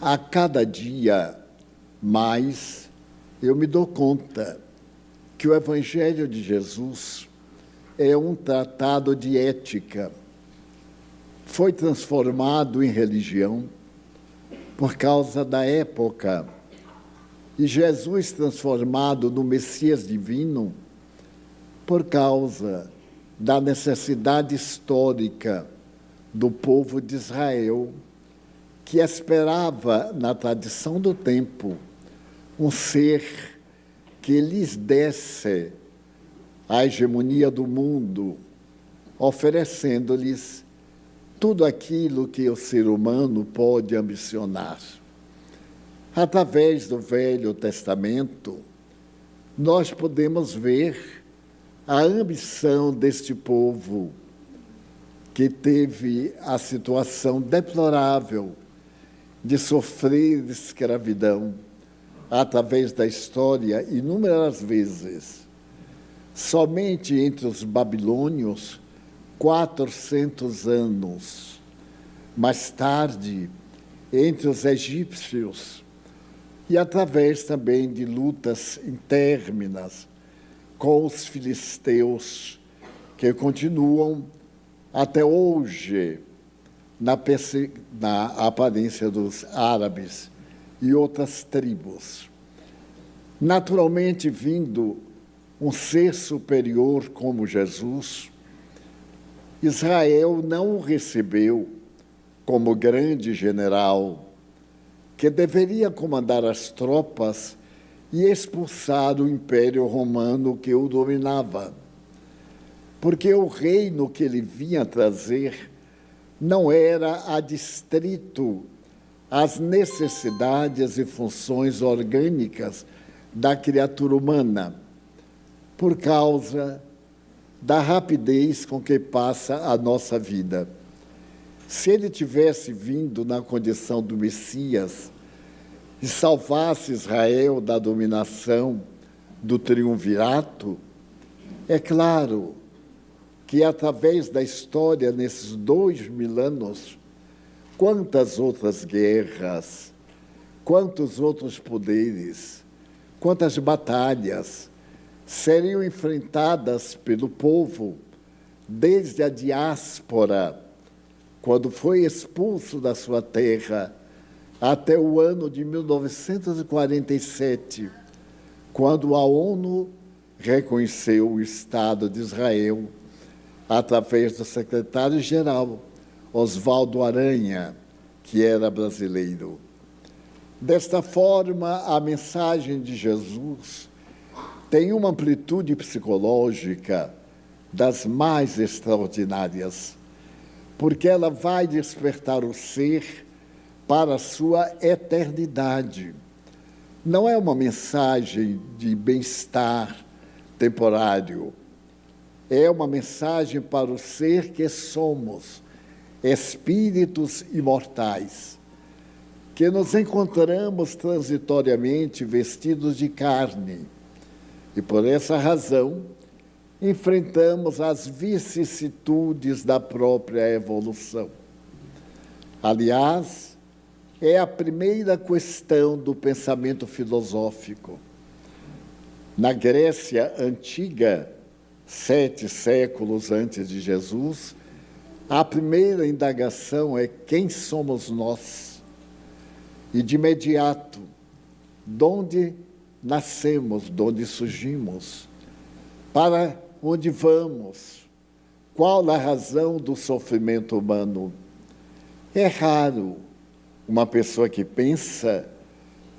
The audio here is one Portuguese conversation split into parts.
A cada dia mais eu me dou conta que o Evangelho de Jesus é um tratado de ética. Foi transformado em religião por causa da época. E Jesus transformado no Messias divino por causa da necessidade histórica do povo de Israel, que esperava, na tradição do tempo, um ser que lhes desse a hegemonia do mundo, oferecendo-lhes tudo aquilo que o ser humano pode ambicionar. Através do Velho Testamento, nós podemos ver a ambição deste povo, que teve a situação deplorável de sofrer escravidão através da história inúmeras vezes. Somente entre os babilônios, 400 anos. Mais tarde, entre os egípcios, e através também de lutas interminas com os filisteus, que continuam até hoje na aparência dos árabes e outras tribos. Naturalmente, vindo um ser superior como Jesus, Israel não o recebeu como grande general que deveria comandar as tropas e expulsar o Império Romano que o dominava. Porque o reino que ele vinha trazer não era adstrito às necessidades e funções orgânicas da criatura humana, por causa da rapidez com que passa a nossa vida. Se ele tivesse vindo na condição do Messias e salvasse Israel da dominação do triunvirato, é claro que, através da história, nesses 2000 anos, quantas outras guerras, quantos outros poderes, quantas batalhas seriam enfrentadas pelo povo, desde a diáspora, quando foi expulso da sua terra, até o ano de 1947, quando a ONU reconheceu o Estado de Israel, através do secretário-geral Oswaldo Aranha, que era brasileiro. Desta forma, a mensagem de Jesus tem uma amplitude psicológica das mais extraordinárias, porque ela vai despertar o ser para a sua eternidade. Não é uma mensagem de bem-estar temporário, é uma mensagem para o ser que somos, espíritos imortais, que nos encontramos transitoriamente vestidos de carne, e por essa razão enfrentamos as vicissitudes da própria evolução. Aliás, é a primeira questão do pensamento filosófico. Na Grécia antiga, 7 séculos antes de Jesus, a primeira indagação é: quem somos nós? E de imediato, de onde nascemos, de onde surgimos, para onde vamos, qual a razão do sofrimento humano? É raro uma pessoa que pensa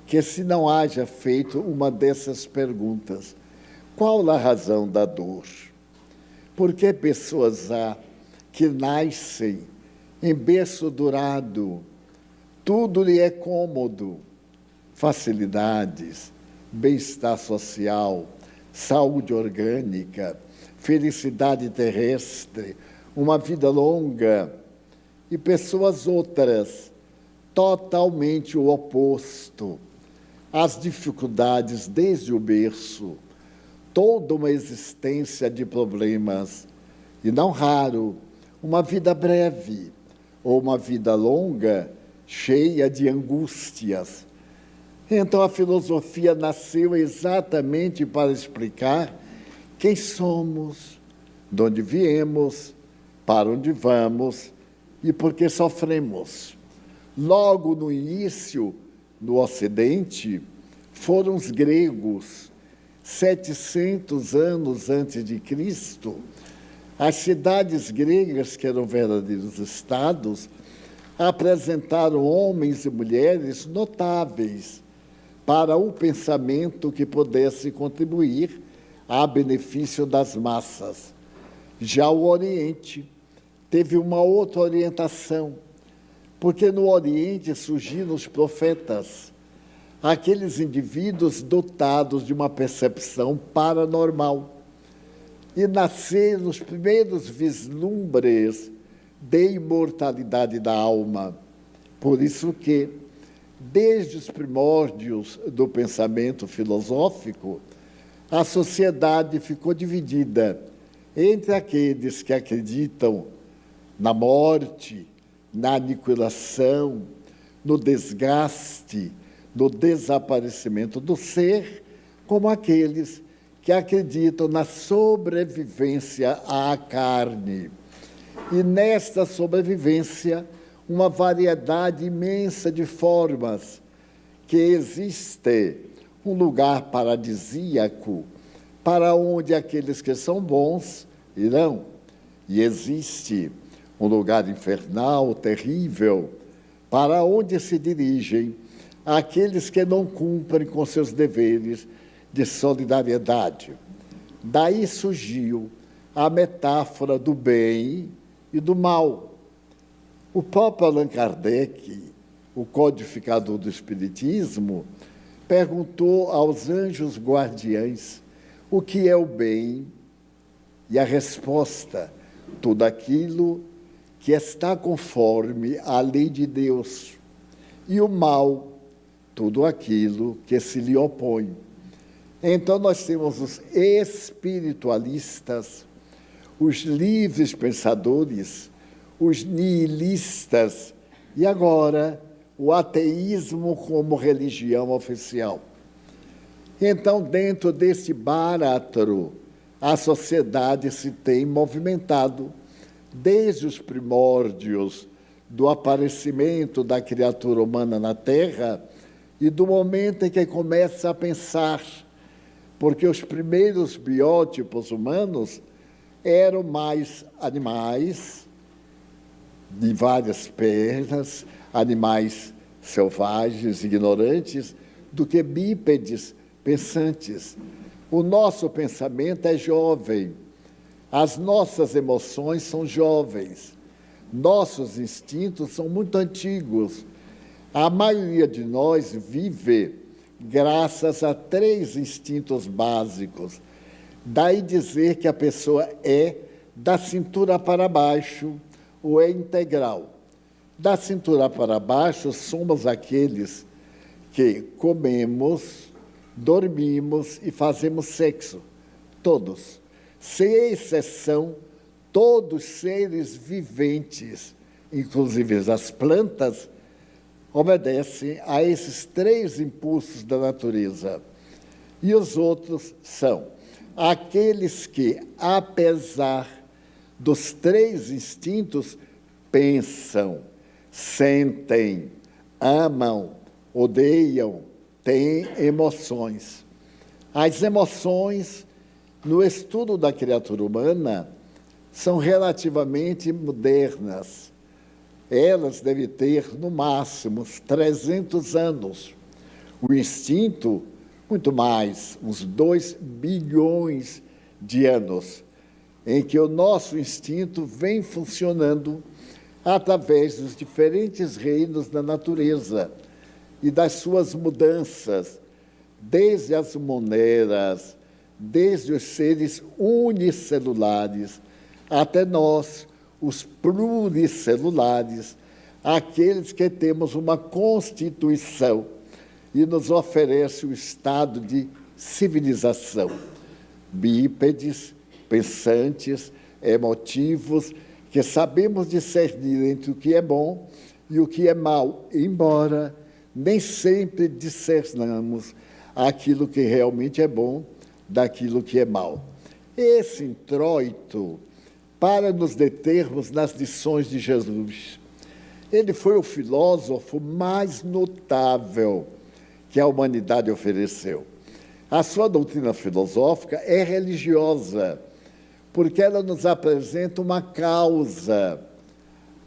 que, se não haja feito uma dessas perguntas, qual a razão da dor? Por que pessoas há que nascem em berço dourado, tudo lhe é cômodo, facilidades, bem-estar social, saúde orgânica, felicidade terrestre, uma vida longa, e pessoas outras, totalmente o oposto, as dificuldades desde o berço, toda uma existência de problemas, e não raro, uma vida breve ou uma vida longa, cheia de angústias. Então a filosofia nasceu exatamente para explicar quem somos, de onde viemos, para onde vamos e por que sofremos. Logo no início, no Ocidente, foram os gregos, 700 anos antes de Cristo. As cidades gregas, que eram verdadeiros estados, apresentaram homens e mulheres notáveis para o pensamento que pudesse contribuir a benefício das massas. Já o Oriente teve uma outra orientação, porque no Oriente surgiram os profetas, aqueles indivíduos dotados de uma percepção paranormal, e nasceram os primeiros vislumbres de imortalidade da alma. Por isso que, desde os primórdios do pensamento filosófico, a sociedade ficou dividida entre aqueles que acreditam na morte, na aniquilação, no desgaste, no desaparecimento do ser, como aqueles que acreditam na sobrevivência à carne. E nesta sobrevivência, uma variedade imensa de formas, que existe um lugar paradisíaco para onde aqueles que são bons irão, e existe um lugar infernal, terrível, para onde se dirigem aqueles que não cumprem com seus deveres de solidariedade. Daí surgiu a metáfora do bem e do mal. O próprio Allan Kardec, o codificador do Espiritismo, perguntou aos anjos guardiães o que é o bem, e a resposta: tudo aquilo que está conforme à lei de Deus, e o mal, tudo aquilo que se lhe opõe. Então nós temos os espiritualistas, os livres pensadores, os nihilistas e agora o ateísmo como religião oficial. Então, dentro desse báratro, a sociedade se tem movimentado desde os primórdios do aparecimento da criatura humana na Terra e do momento em que começa a pensar, porque os primeiros biótipos humanos eram mais animais de várias pernas, animais selvagens, ignorantes, do que bípedes pensantes. O nosso pensamento é jovem, as nossas emoções são jovens, nossos instintos são muito antigos. A maioria de nós vive graças a 3 instintos básicos. Daí dizer que a pessoa é da cintura para baixo ou é integral. Da cintura para baixo somos aqueles que comemos, dormimos e fazemos sexo. Todos. Sem exceção, todos seres viventes, inclusive as plantas, obedecem a esses 3 impulsos da natureza. E os outros são aqueles que, apesar dos 3 instintos, pensam, sentem, amam, odeiam, têm emoções. As emoções, no estudo da criatura humana, são relativamente modernas. Elas devem ter, no máximo, 300 anos. O instinto, muito mais, uns 2 bilhões de anos, em que o nosso instinto vem funcionando através dos diferentes reinos da natureza e das suas mudanças, desde as moneras, desde os seres unicelulares, até nós, os pluricelulares, aqueles que temos uma constituição e nos oferece o estado de civilização. Bípedes, pensantes, emotivos, que sabemos discernir entre o que é bom e o que é mal, embora nem sempre discernamos aquilo que realmente é bom daquilo que é mal. Esse introito para nos determos nas lições de Jesus. Ele foi o filósofo mais notável que a humanidade ofereceu. A sua doutrina filosófica é religiosa, porque ela nos apresenta uma causa,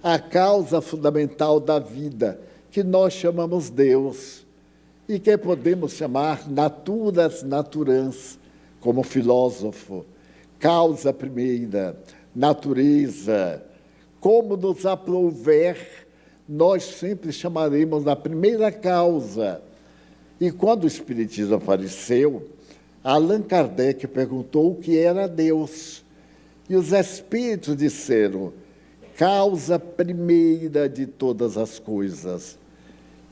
a causa fundamental da vida, que nós chamamos Deus, e que podemos chamar naturas naturans, como filósofo, causa primeira, natureza, como nos aprouver, nós sempre chamaremos da primeira causa. E quando o Espiritismo apareceu, Allan Kardec perguntou o que era Deus. E os Espíritos disseram, causa primeira de todas as coisas,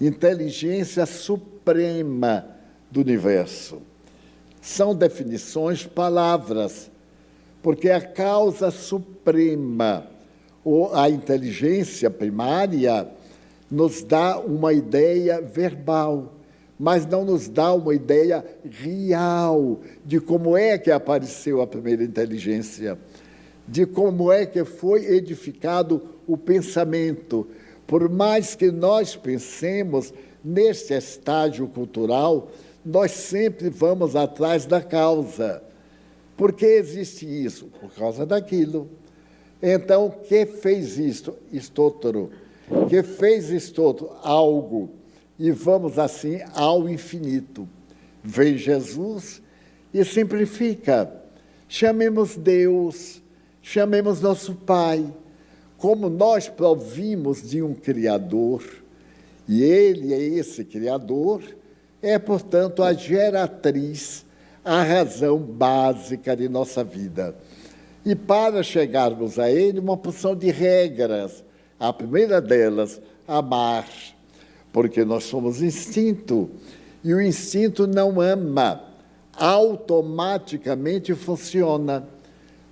inteligência suprema do universo. São definições, palavras, porque a causa suprema, ou a inteligência primária, nos dá uma ideia verbal, mas não nos dá uma ideia real de como é que apareceu a primeira inteligência, de como é que foi edificado o pensamento. Por mais que nós pensemos neste estágio cultural, nós sempre vamos atrás da causa. Por que existe isso? Por causa daquilo. Então, que fez isto? Estótoro. Que fez Estótoro? Algo. E vamos assim ao infinito. Vem Jesus e simplifica. Chamemos Deus, chamemos nosso Pai. Como nós provimos de um Criador, e Ele é esse Criador, é, portanto, a geratriz, a razão básica de nossa vida. E para chegarmos a Ele, uma porção de regras. A primeira delas, amar, porque nós somos instinto, e o instinto não ama, automaticamente funciona.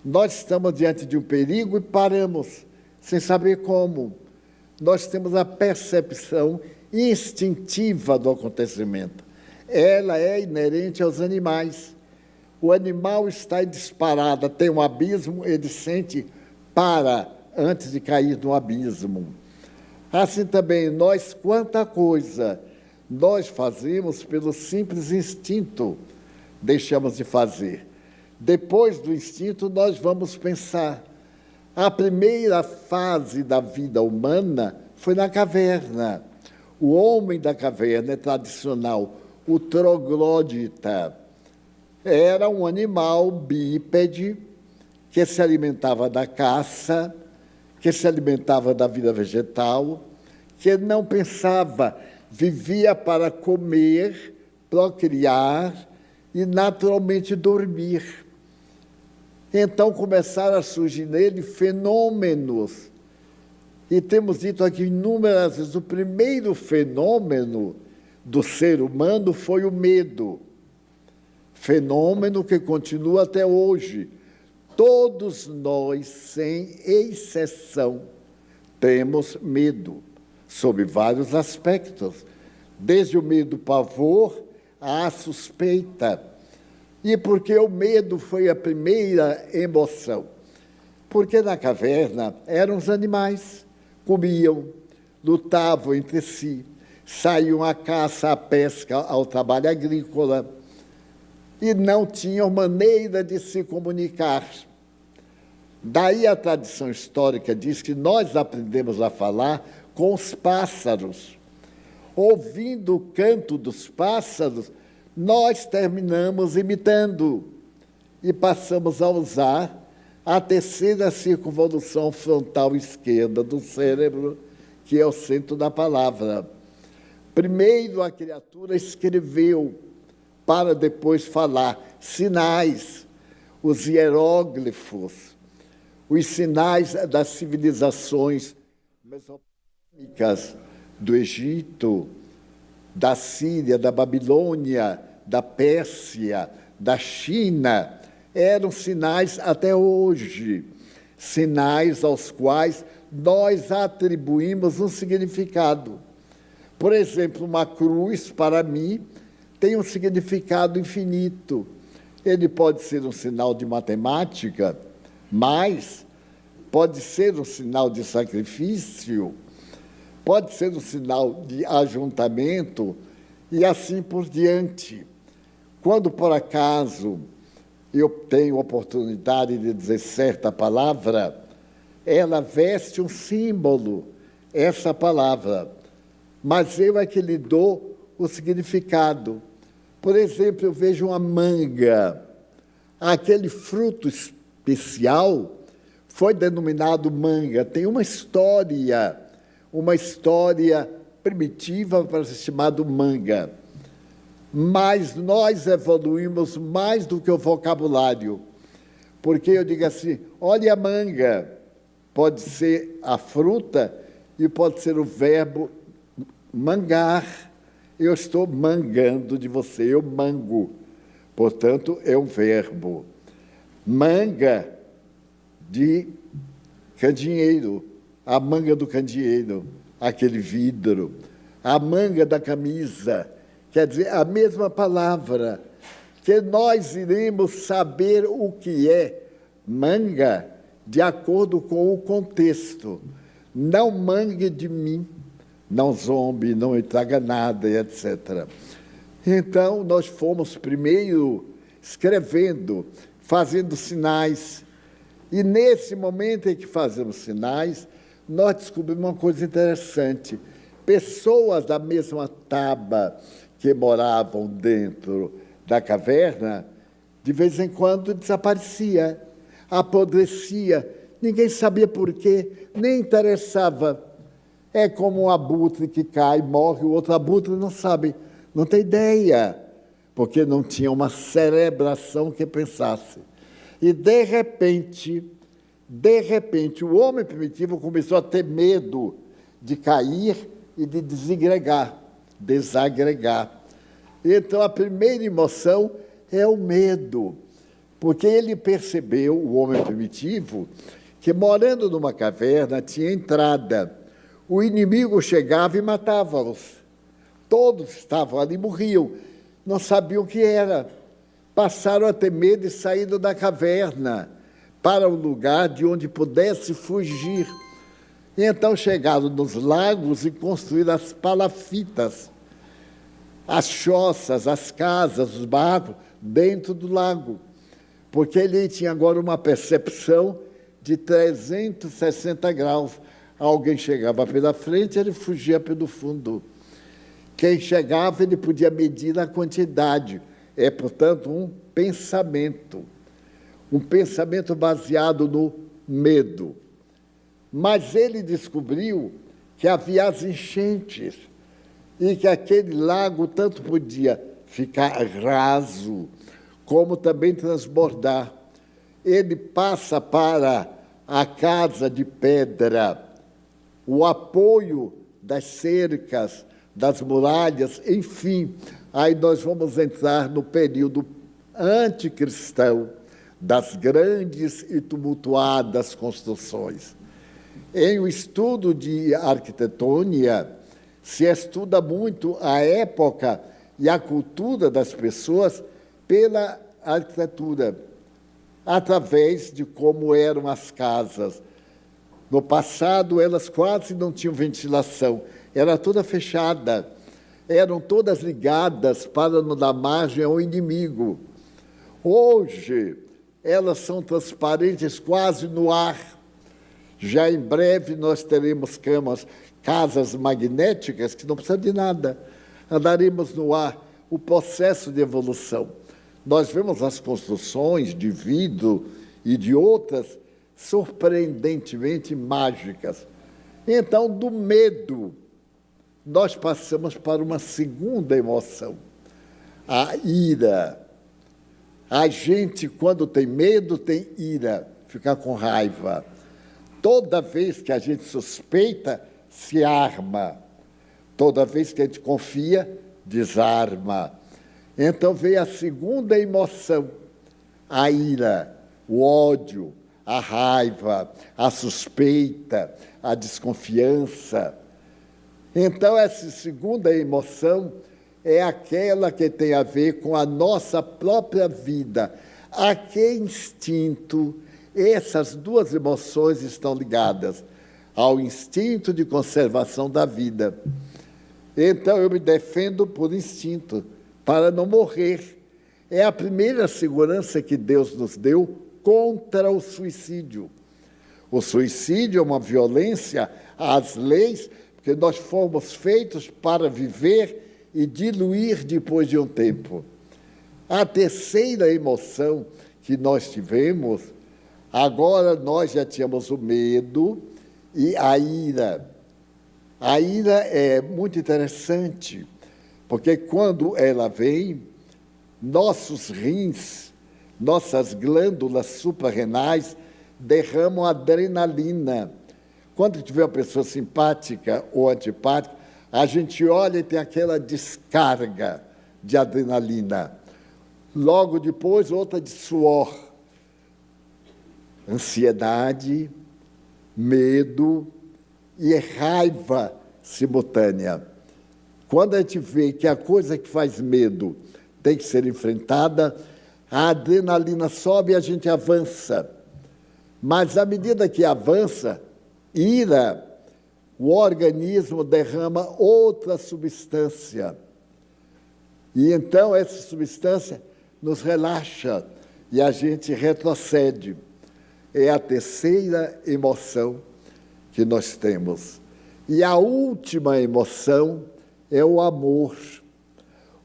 Nós estamos diante de um perigo e paramos, sem saber como. Nós temos a percepção instintiva do acontecimento. Ela é inerente aos animais. O animal está em disparada, tem um abismo, ele sente para antes de cair no abismo. Assim também, nós, quanta coisa nós fazemos pelo simples instinto, deixamos de fazer. Depois do instinto, nós vamos pensar. A primeira fase da vida humana foi na caverna. O homem da caverna é tradicional, o troglodita. Era um animal bípede que se alimentava da caça, que se alimentava da vida vegetal, que não pensava, vivia para comer, procriar e naturalmente dormir. Então começaram a surgir nele fenômenos. E temos dito aqui inúmeras vezes, o primeiro fenômeno do ser humano foi o medo. Fenômeno que continua até hoje. Todos nós, sem exceção, temos medo, sob vários aspectos, desde o medo do pavor à suspeita. E por que o medo foi a primeira emoção? Porque na caverna eram os animais, comiam, lutavam entre si, saíam à caça, à pesca, ao trabalho agrícola, e não tinham maneira de se comunicar. Daí a tradição histórica diz que nós aprendemos a falar com os pássaros. Ouvindo o canto dos pássaros, nós terminamos imitando e passamos a usar a terceira circunvolução frontal esquerda do cérebro, que é o centro da palavra. Primeiro a criatura escreveu, para depois falar. Sinais, os hieróglifos, os sinais das civilizações mesopotâmicas do Egito, da Síria, da Babilônia, da Pérsia, da China, eram sinais até hoje, sinais aos quais nós atribuímos um significado. Por exemplo, uma cruz, para mim, tem um significado infinito. Ele pode ser um sinal de matemática, mas pode ser um sinal de sacrifício, pode ser um sinal de ajuntamento e assim por diante. Quando, por acaso, eu tenho oportunidade de dizer certa palavra, ela veste um símbolo, essa palavra, mas eu é que lhe dou o significado. Por exemplo, eu vejo uma manga, aquele fruto especial foi denominado manga, tem uma história primitiva para ser chamado manga. Mas nós evoluímos mais do que o vocabulário, porque eu digo assim, olha a manga, pode ser a fruta e pode ser o verbo mangar. Eu estou mangando de você, eu mango. Portanto, é um verbo. Manga de candeeiro, a manga do candeeiro, aquele vidro, a manga da camisa, quer dizer, a mesma palavra, que nós iremos saber o que é manga de acordo com o contexto. Não mangue de mim, não zombe, não me traga nada, etc. Então, nós fomos primeiro escrevendo, fazendo sinais, e nesse momento em que fazemos sinais, nós descobrimos uma coisa interessante. Pessoas da mesma taba que moravam dentro da caverna, de vez em quando desaparecia, apodrecia, ninguém sabia por quê, nem interessava. É como um abutre que cai, morre, o outro abutre não sabe, não tem ideia, porque não tinha uma cerebração que pensasse. E, de repente, o homem primitivo começou a ter medo de cair e de desagregar. Então, a primeira emoção é o medo, porque ele percebeu, o homem primitivo, que morando numa caverna tinha entrada. O inimigo chegava e matava-os. Todos estavam ali, morriam, não sabiam o que era. Passaram a ter medo e saíram da caverna para um lugar de onde pudesse fugir. E então chegaram nos lagos e construíram as palafitas, as choças, as casas, os barracos, dentro do lago. Porque ele tinha agora uma percepção de 360 graus. Alguém chegava pela frente, ele fugia pelo fundo. Quem chegava, ele podia medir a quantidade. É, portanto, um pensamento baseado no medo. Mas ele descobriu que havia as enchentes e que aquele lago tanto podia ficar raso, como também transbordar. Ele passa para a casa de pedra, o apoio das cercas, das muralhas, enfim. Aí nós vamos entrar no período anticristão, das grandes e tumultuadas construções. Em o estudo de arquitetura, se estuda muito a época e a cultura das pessoas pela arquitetura, através de como eram as casas. No passado, elas quase não tinham ventilação, era toda fechada, eram todas ligadas para não dar margem ao inimigo. Hoje, elas são transparentes quase no ar. Já em breve nós teremos casas magnéticas que não precisam de nada. Andaremos no ar, o processo de evolução. Nós vemos as construções de vidro e de outras surpreendentemente mágicas. Então, do medo, nós passamos para uma segunda emoção, a ira. A gente, quando tem medo, tem ira, fica com raiva. Toda vez que a gente suspeita, se arma. Toda vez que a gente confia, desarma. Então vem a segunda emoção, a ira, o ódio, a raiva, a suspeita, a desconfiança. Então, essa segunda emoção é aquela que tem a ver com a nossa própria vida. A que instinto essas duas emoções estão ligadas? Ao instinto de conservação da vida. Então, eu me defendo por instinto, para não morrer. É a primeira segurança que Deus nos deu contra o suicídio. O suicídio é uma violência às leis, porque nós fomos feitos para viver e diluir depois de um tempo. A terceira emoção que nós tivemos, agora nós já tínhamos o medo e a ira. A ira é muito interessante, porque quando ela vem, nossos rins, nossas glândulas suprarrenais derramam adrenalina. Quando tiver uma pessoa simpática ou antipática, a gente olha e tem aquela descarga de adrenalina. Logo depois, outra de suor. Ansiedade, medo e raiva simultânea. Quando a gente vê que a coisa que faz medo tem que ser enfrentada, a adrenalina sobe e a gente avança. Mas, à medida que avança, ira, o organismo derrama outra substância. E então essa substância nos relaxa e a gente retrocede. É a terceira emoção que nós temos. E a última emoção é o amor.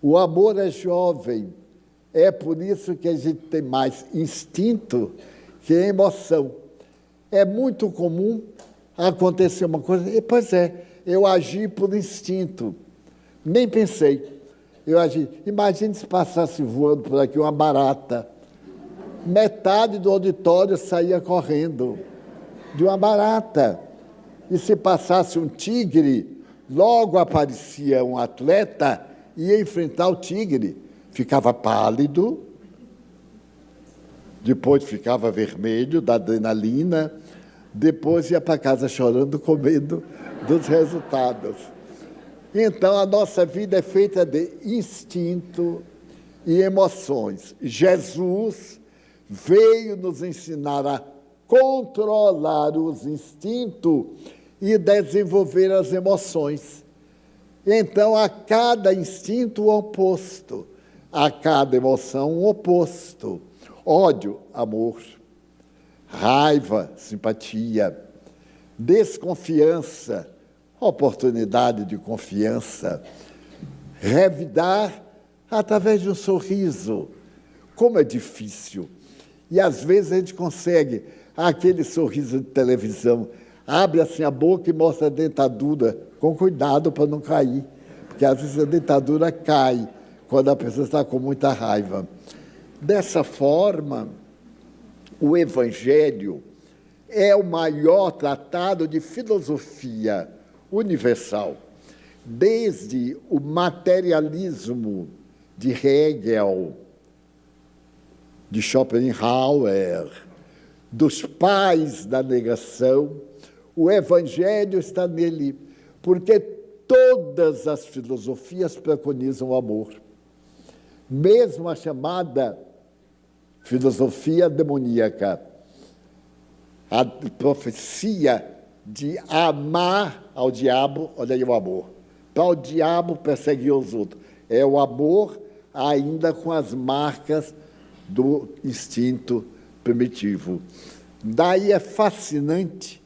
O amor é jovem, é por isso que a gente tem mais instinto que emoção. É muito comum acontecer uma coisa, e, pois é, eu agi por instinto, nem pensei, eu agi. Imagine se passasse voando por aqui uma barata, metade do auditório saía correndo de uma barata, e se passasse um tigre, logo aparecia um atleta, ia enfrentar o tigre, ficava pálido, depois ficava vermelho da adrenalina, depois ia para casa chorando, com medo dos resultados. Então, a nossa vida é feita de instinto e emoções. Jesus veio nos ensinar a controlar os instintos e desenvolver as emoções. Então, a cada instinto, o oposto. A cada emoção, o oposto. Ódio, amor. Raiva, simpatia. Desconfiança, oportunidade de confiança. Revidar através de um sorriso. Como é difícil. E, às vezes, a gente consegue aquele sorriso de televisão. Abre assim a boca e mostra a dentadura, com cuidado para não cair, porque às vezes a dentadura cai quando a pessoa está com muita raiva. Dessa forma, o Evangelho é o maior tratado de filosofia universal, desde o materialismo de Hegel, de Schopenhauer, dos pais da negação. O Evangelho está nele, porque todas as filosofias preconizam o amor. Mesmo a chamada filosofia demoníaca, a profecia de amar ao diabo, olha aí o amor. Para o diabo perseguir os outros. É o amor ainda com as marcas do instinto primitivo. Daí é fascinante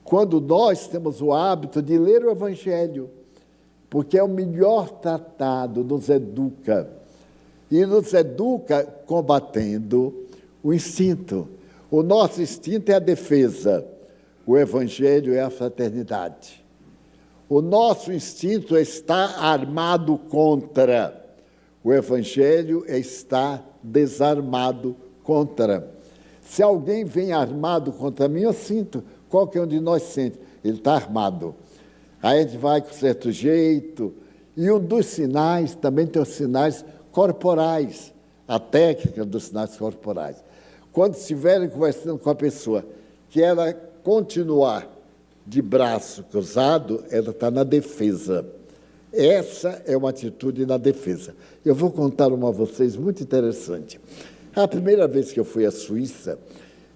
quando nós temos o hábito de ler o Evangelho, porque é o melhor tratado, nos educa. E nos educa combatendo o instinto. O nosso instinto é a defesa, o Evangelho é a fraternidade. O nosso instinto está armado contra, o Evangelho está desarmado contra. Se alguém vem armado contra mim, eu sinto. Qualquer um de nós sente, ele está armado. Aí a gente vai com certo jeito. E um dos sinais, também tem os sinais corporais, a técnica dos sinais corporais. quando estiverem conversando com a pessoa, que ela continuar de braço cruzado, ela está na defesa. Essa é uma atitude na defesa. Eu vou contar uma a vocês muito interessante. A primeira vez que eu fui à Suíça,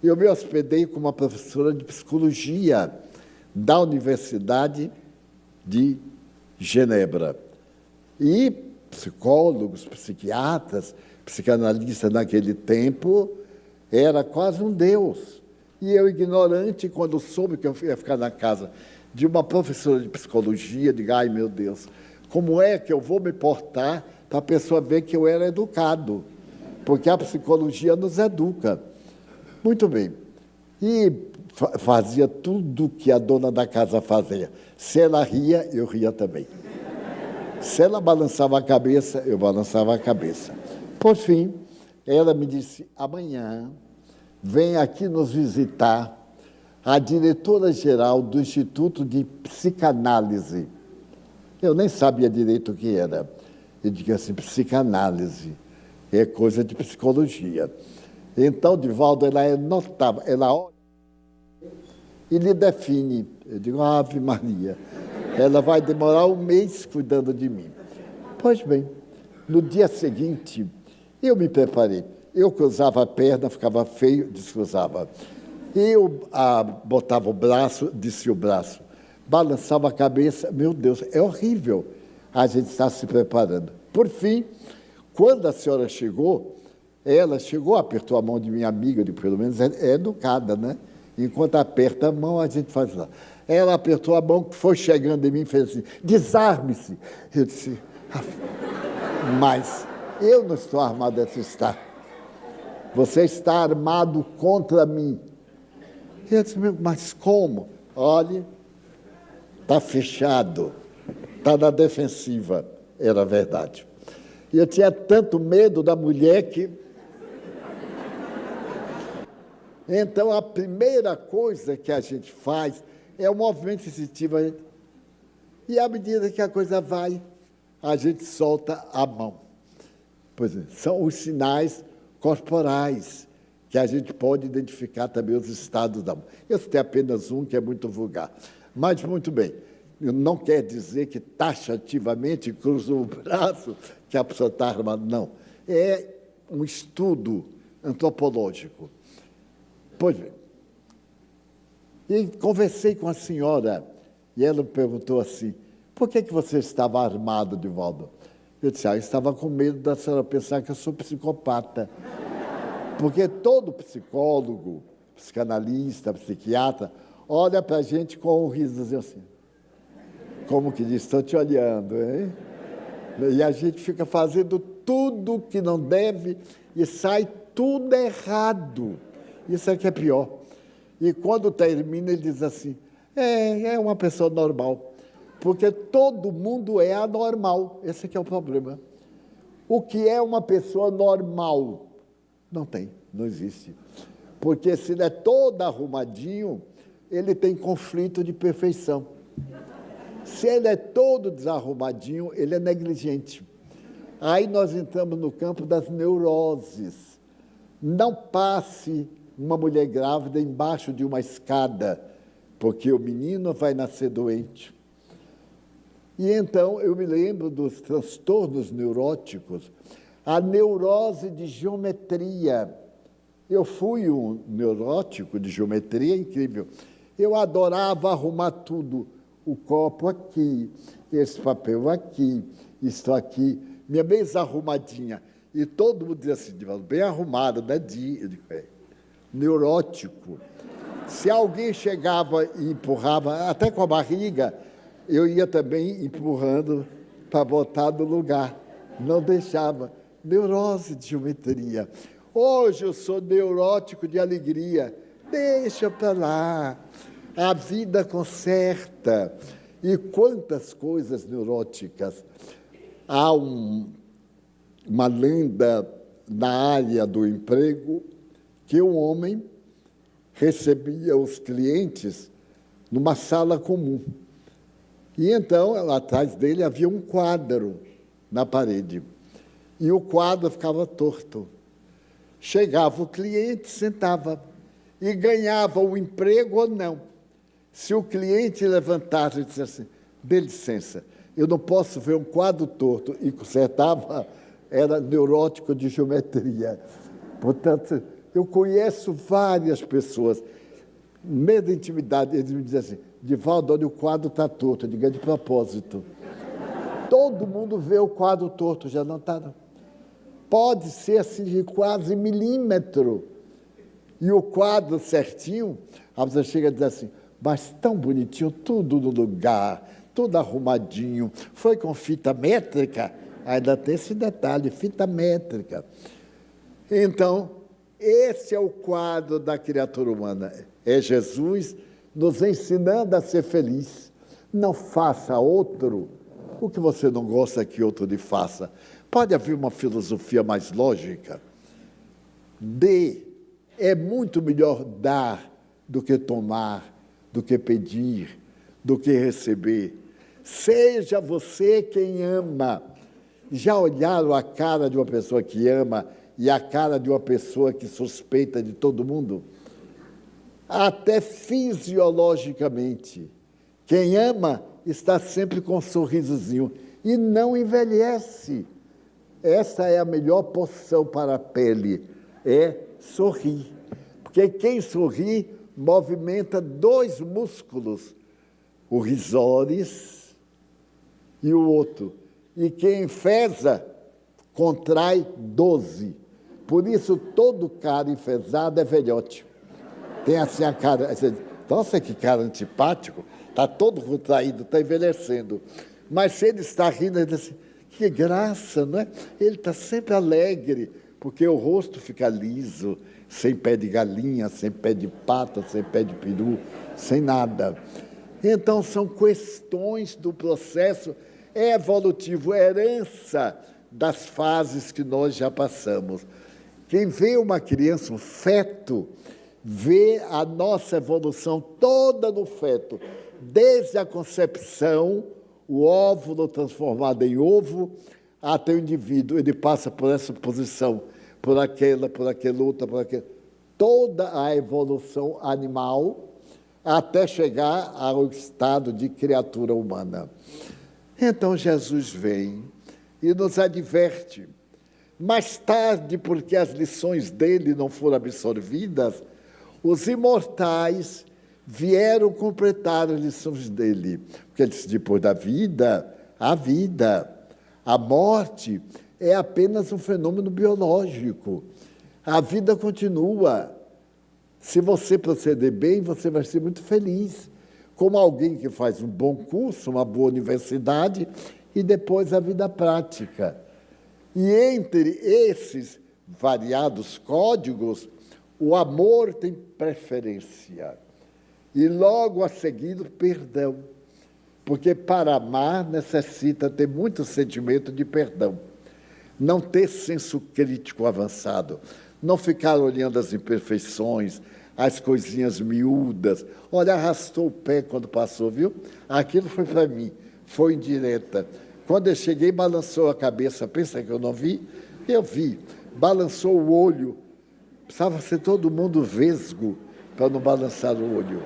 eu me hospedei com uma professora de psicologia da Universidade de Genebra. E psicólogos, psiquiatras, psicanalistas naquele tempo, era quase um deus. E eu, ignorante, quando soube que eu ia ficar na casa de uma professora de psicologia, digo, ai meu Deus, como é que eu vou me portar para a pessoa ver que eu era educado? Porque a psicologia nos educa. Muito bem. E fazia tudo que a dona da casa fazia. Se ela ria, eu ria também. Se ela balançava a cabeça, eu balançava a cabeça. Por fim, ela me disse, amanhã vem aqui nos visitar a diretora-geral do Instituto de Psicanálise. Eu nem sabia direito o que era. Eu digo assim, psicanálise é coisa de psicologia. Então, Divaldo, ela é notável, ela olha e lhe define. Eu digo, Ave Maria, ela vai demorar um mês cuidando de mim. Pois bem, no dia seguinte, eu me preparei. Eu cruzava a perna, ficava feio, descruzava. Eu botava o braço, descia o braço. Balançava a cabeça. Meu Deus, é horrível. A gente está se preparando. Por fim, quando a senhora chegou, ela chegou, apertou a mão de minha amiga, pelo menos é educada, né? Enquanto aperta a mão, a gente faz lá. Ela apertou a mão, foi chegando em mim e fez assim, desarme-se. Eu disse, mas eu não estou armado, você está. Você está armado contra mim. Eu disse, mas como? Olhe, está fechado, está na defensiva. Era verdade. E eu tinha tanto medo da mulher que... Então, a primeira coisa que a gente faz é o movimento sensitivo. E à medida que a coisa vai, a gente solta a mão. Pois é, são os sinais corporais que a gente pode identificar também os estados da mão. Eu citei apenas um, que é muito vulgar. Mas, muito bem, não quer dizer que taxativamente cruza o braço que a pessoa está armada, não. É um estudo antropológico. Pois bem, e conversei com a senhora, e ela me perguntou assim, por que você estava armado, Divaldo? Eu disse, eu estava com medo da senhora pensar que eu sou psicopata. Porque todo psicólogo, psicanalista, psiquiatra, olha para a gente com um riso assim. Como que diz, estou te olhando, hein? E a gente fica fazendo tudo que não deve e sai tudo errado. Isso é que é pior. E quando termina, ele diz assim, é uma pessoa normal. Porque todo mundo é anormal. Esse é que é o problema. O que é uma pessoa normal? Não tem, não existe. Porque se ele é todo arrumadinho, ele tem conflito de perfeição. Se ele é todo desarrumadinho, ele é negligente. Aí nós entramos no campo das neuroses. Não passe uma mulher grávida embaixo de uma escada, porque o menino vai nascer doente. E então eu me lembro dos transtornos neuróticos, a neurose de geometria. Eu fui um neurótico de geometria incrível. Eu adorava arrumar tudo. O copo aqui, esse papel aqui, isso aqui, minha mesa arrumadinha. E todo mundo dizia assim, bem arrumado, né? Eu digo, neurótico. Se alguém chegava e empurrava, até com a barriga, eu ia também empurrando para botar no lugar. Não deixava. Neurose de geometria. Hoje eu sou neurótico de alegria. Deixa para lá. A vida conserta. E quantas coisas neuróticas. Há uma lenda na área do emprego que um homem recebia os clientes numa sala comum. E então, lá atrás dele havia um quadro na parede. E o quadro ficava torto. Chegava o cliente, sentava e ganhava o emprego ou não. Se o cliente levantasse e dissesse assim, dê licença, eu não posso ver um quadro torto, e consertava, era neurótico de geometria. Portanto, eu conheço várias pessoas, no meio da intimidade, eles me dizem assim, Divaldo, olha, o quadro está torto. Eu digo, é de propósito. Todo mundo vê o quadro torto, já não está, não. Pode ser assim de quase milímetro. E o quadro certinho, a pessoa chega a dizer assim, mas tão bonitinho, tudo no lugar, tudo arrumadinho, foi com fita métrica? Ainda tem esse detalhe, fita métrica. Então, esse é o quadro da criatura humana. É Jesus nos ensinando a ser feliz. Não faça outro o que você não gosta que outro lhe faça. Pode haver uma filosofia mais lógica? Dê. É muito melhor dar do que tomar, do que pedir, do que receber. Seja você quem ama. Já olharam a cara de uma pessoa que ama e a cara de uma pessoa que suspeita de todo mundo? Até fisiologicamente. Quem ama está sempre com um sorrisozinho e não envelhece. Essa é a melhor posição para a pele, é sorrir. Porque quem sorri movimenta dois músculos, o risóris e o outro. E quem enfesa contrai 12. Por isso, todo cara enfesado é velhote. Tem assim a cara... Nossa, que cara antipático. Está todo contraído, está envelhecendo. Mas se ele está rindo, ele diz assim, que graça, não é? Ele está sempre alegre, porque o rosto fica liso, sem pé de galinha, sem pé de pato, sem pé de peru, sem nada. Então, são questões do processo evolutivo, herança das fases que nós já passamos. Quem vê uma criança, um feto, vê a nossa evolução toda no feto, desde a concepção, o óvulo transformado em ovo, até o indivíduo. Ele passa por essa posição, por aquela outra, por aquela. Toda a evolução animal, até chegar ao estado de criatura humana. Então, Jesus vem e nos adverte. Mais tarde, porque as lições dele não foram absorvidas, os imortais vieram completar as lições dele. Porque ele disse, depois da vida, a vida. A morte é apenas um fenômeno biológico. A vida continua. Se você proceder bem, você vai ser muito feliz. Como alguém que faz um bom curso, uma boa universidade, e depois a vida prática. E entre esses variados códigos, o amor tem preferência. E logo a seguir, o perdão. Porque para amar necessita ter muito sentimento de perdão. Não ter senso crítico avançado. Não ficar olhando as imperfeições, as coisinhas miúdas. Olha, arrastou o pé quando passou, viu? Aquilo foi para mim, foi indireta. Quando eu cheguei, balançou a cabeça. Pensa que eu não vi? Eu vi. Balançou o olho. Precisava ser todo mundo vesgo para não balançar o olho.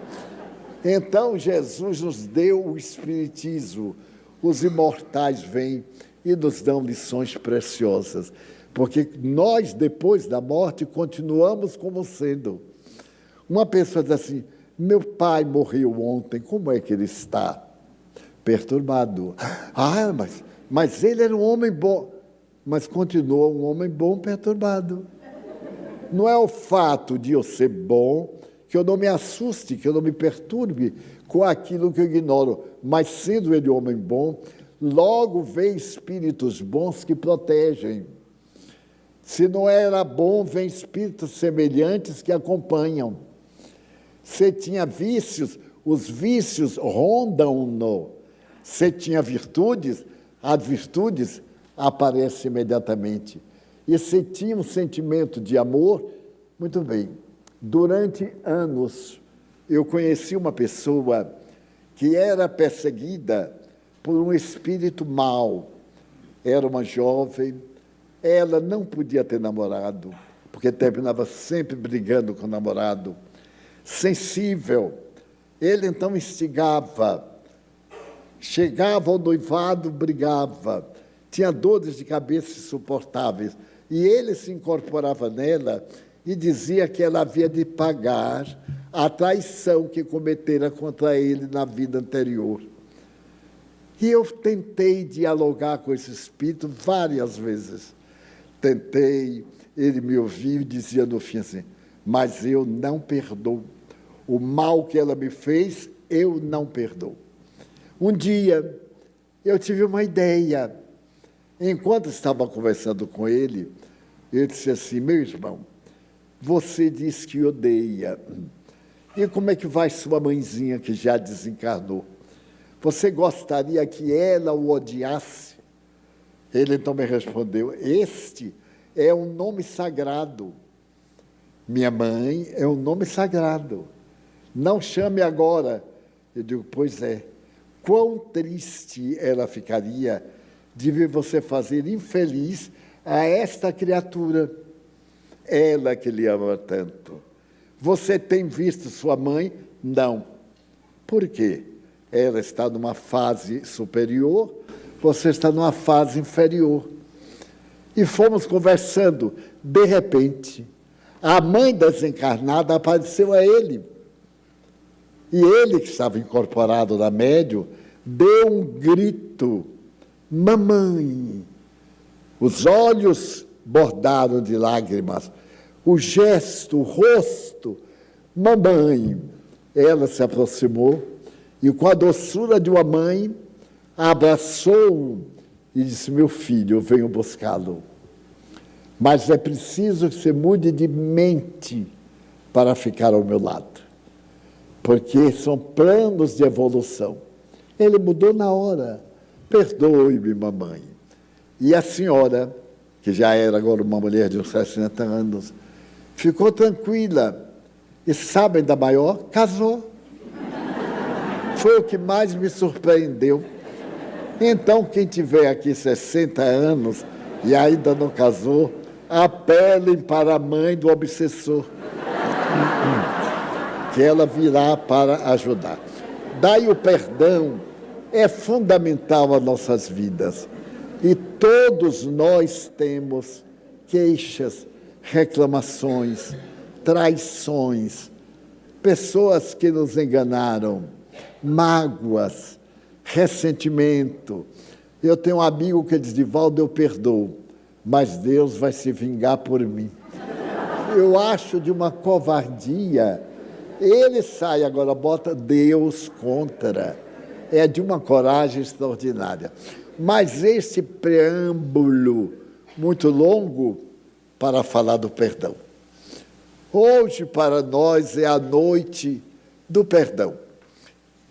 Então, Jesus nos deu o Espiritismo. Os imortais vêm e nos dão lições preciosas. Porque nós, depois da morte, continuamos como sendo. Uma pessoa diz assim, meu pai morreu ontem, como é que ele está? Perturbado. Ah, mas ele era um homem bom. Mas continua um homem bom perturbado. Não é o fato de eu ser bom que eu não me assuste, que eu não me perturbe com aquilo que eu ignoro. Mas sendo ele um homem bom, logo vem espíritos bons que protegem. Se não era bom, vem espíritos semelhantes que acompanham. Se tinha vícios, os vícios rondam-no. Se tinha virtudes, as virtudes aparecem imediatamente. E se tinha um sentimento de amor, muito bem. Durante anos, eu conheci uma pessoa que era perseguida por um espírito mau. Era uma jovem, ela não podia ter namorado, porque terminava sempre brigando com o namorado. Sensível, ele então instigava, chegava ao noivado, brigava, tinha dores de cabeça insuportáveis, e ele se incorporava nela e dizia que ela havia de pagar a traição que cometera contra ele na vida anterior. E eu tentei dialogar com esse espírito várias vezes. Tentei, ele me ouviu e dizia no fim assim, mas eu não perdoo. O mal que ela me fez, eu não perdoo. Um dia, eu tive uma ideia. Enquanto estava conversando com ele, eu disse assim, meu irmão, você diz que odeia. E como é que vai sua mãezinha que já desencarnou? Você gostaria que ela o odiasse? Ele então me respondeu, este é um nome sagrado. Minha mãe é um nome sagrado. Não chame agora. Eu digo, pois é. Quão triste ela ficaria de ver você fazer infeliz a esta criatura. Ela que lhe ama tanto. Você tem visto sua mãe? Não. Por quê? Ela está numa fase superior, você está numa fase inferior. E fomos conversando. De repente, a mãe desencarnada apareceu a ele. E ele, que estava incorporado na médium, deu um grito. Mamãe! Os olhos bordaram de lágrimas. O gesto, o rosto. Mamãe! Ela se aproximou e, com a doçura de uma mãe, abraçou-o e disse, meu filho, eu venho buscá-lo. Mas é preciso que você mude de mente para ficar ao meu lado. Porque são planos de evolução. Ele mudou na hora. Perdoe-me, mamãe. E a senhora, que já era agora uma mulher de uns 60 anos, ficou tranquila. E sabem da maior? Casou. Foi o que mais me surpreendeu. Então, quem tiver aqui 60 anos e ainda não casou, apelem para a mãe do obsessor, que ela virá para ajudar. Daí o perdão é fundamental às nossas vidas. E todos nós temos queixas, reclamações, traições, pessoas que nos enganaram, mágoas, ressentimento. Eu tenho um amigo que diz, Divaldo, eu perdoo, mas Deus vai se vingar por mim. Eu acho de uma covardia. Ele sai agora, bota Deus contra. É de uma coragem extraordinária. Mas esse preâmbulo muito longo para falar do perdão. Hoje, para nós, é a noite do perdão.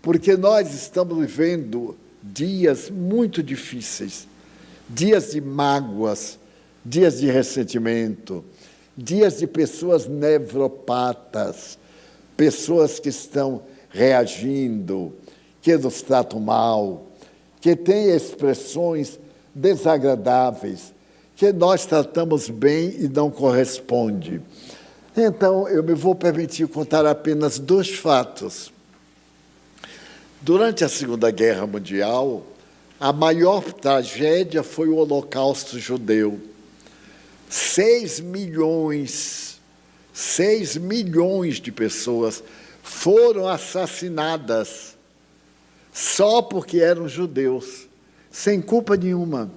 Porque nós estamos vivendo dias muito difíceis, dias de mágoas, dias de ressentimento, dias de pessoas nevropatas, pessoas que estão reagindo, que nos tratam mal, que têm expressões desagradáveis, que nós tratamos bem e não corresponde. Então, eu me vou permitir contar apenas 2 fatos. Durante a Segunda Guerra Mundial, a maior tragédia foi o Holocausto Judeu. 6 milhões de pessoas foram assassinadas só porque eram judeus, sem culpa nenhuma.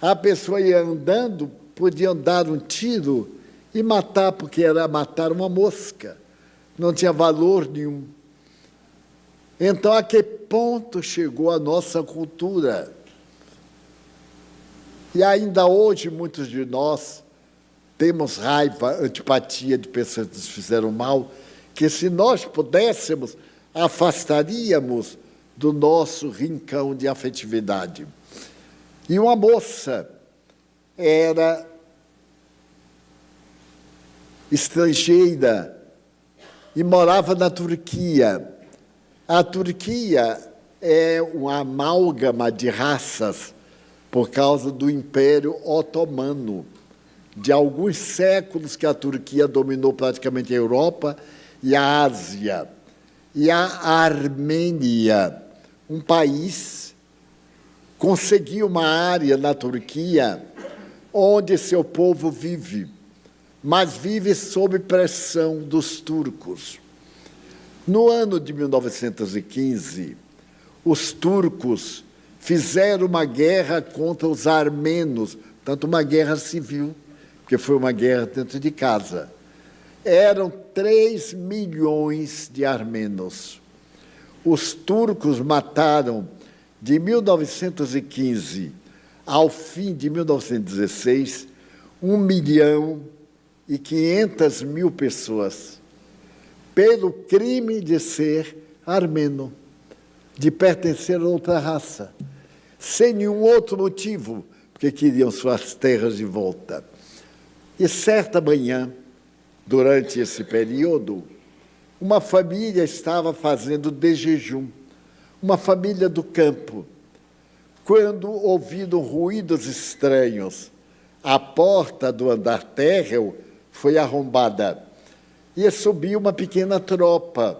A pessoa ia andando, podiam dar um tiro e matar, porque era matar uma mosca. Não tinha valor nenhum. Então, a que ponto chegou a nossa cultura? E ainda hoje, muitos de nós temos raiva, antipatia de pessoas que nos fizeram mal, que se nós pudéssemos, afastaríamos do nosso rincão de afetividade. E uma moça era estrangeira e morava na Turquia. A Turquia é uma amálgama de raças por causa do Império Otomano, de alguns séculos que a Turquia dominou praticamente a Europa e a Ásia. E a Armênia, um país, conseguiu uma área na Turquia onde seu povo vive, mas vive sob pressão dos turcos. No ano de 1915, os turcos fizeram uma guerra contra os armenos, tanto uma guerra civil, porque foi uma guerra dentro de casa. Eram 3 milhões de armenos. Os turcos mataram, de 1915 ao fim de 1916, 1.500.000 pessoas, pelo crime de ser armeno, de pertencer a outra raça, sem nenhum outro motivo, porque queriam suas terras de volta. E certa manhã, durante esse período, uma família estava fazendo de jejum, uma família do campo, quando ouviram ruídos estranhos. A porta do andar térreo foi arrombada e subiu uma pequena tropa,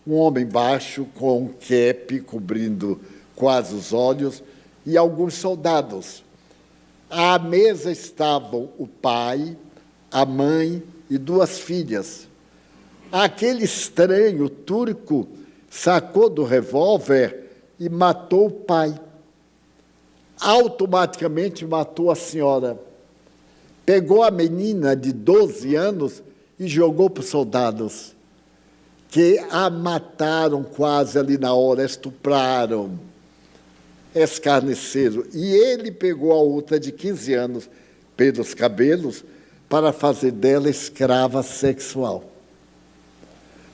um homem baixo com um quepe cobrindo quase os olhos e alguns soldados. À mesa estavam o pai, a mãe e 2 filhas. Aquele estranho turco sacou do revólver e matou o pai. Automaticamente matou a senhora. Pegou a menina de 12 anos e jogou para os soldados, que a mataram quase ali na hora, estupraram, escarneceram. E ele pegou a outra de 15 anos pelos cabelos para fazer dela escrava sexual.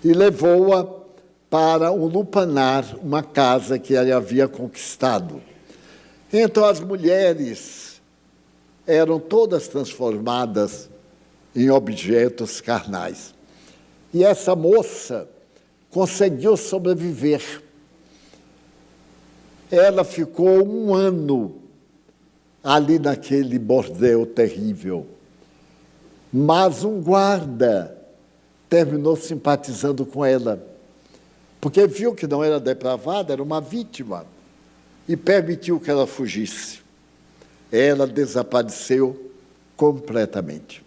E levou-a para um lupanar, uma casa que ele havia conquistado. Então as mulheres eram todas transformadas em objetos carnais. E essa moça conseguiu sobreviver. Ela ficou 1 ano ali naquele bordel terrível. Mas um guarda terminou simpatizando com ela, porque viu que não era depravada, era uma vítima, e permitiu que ela fugisse. Ela desapareceu completamente.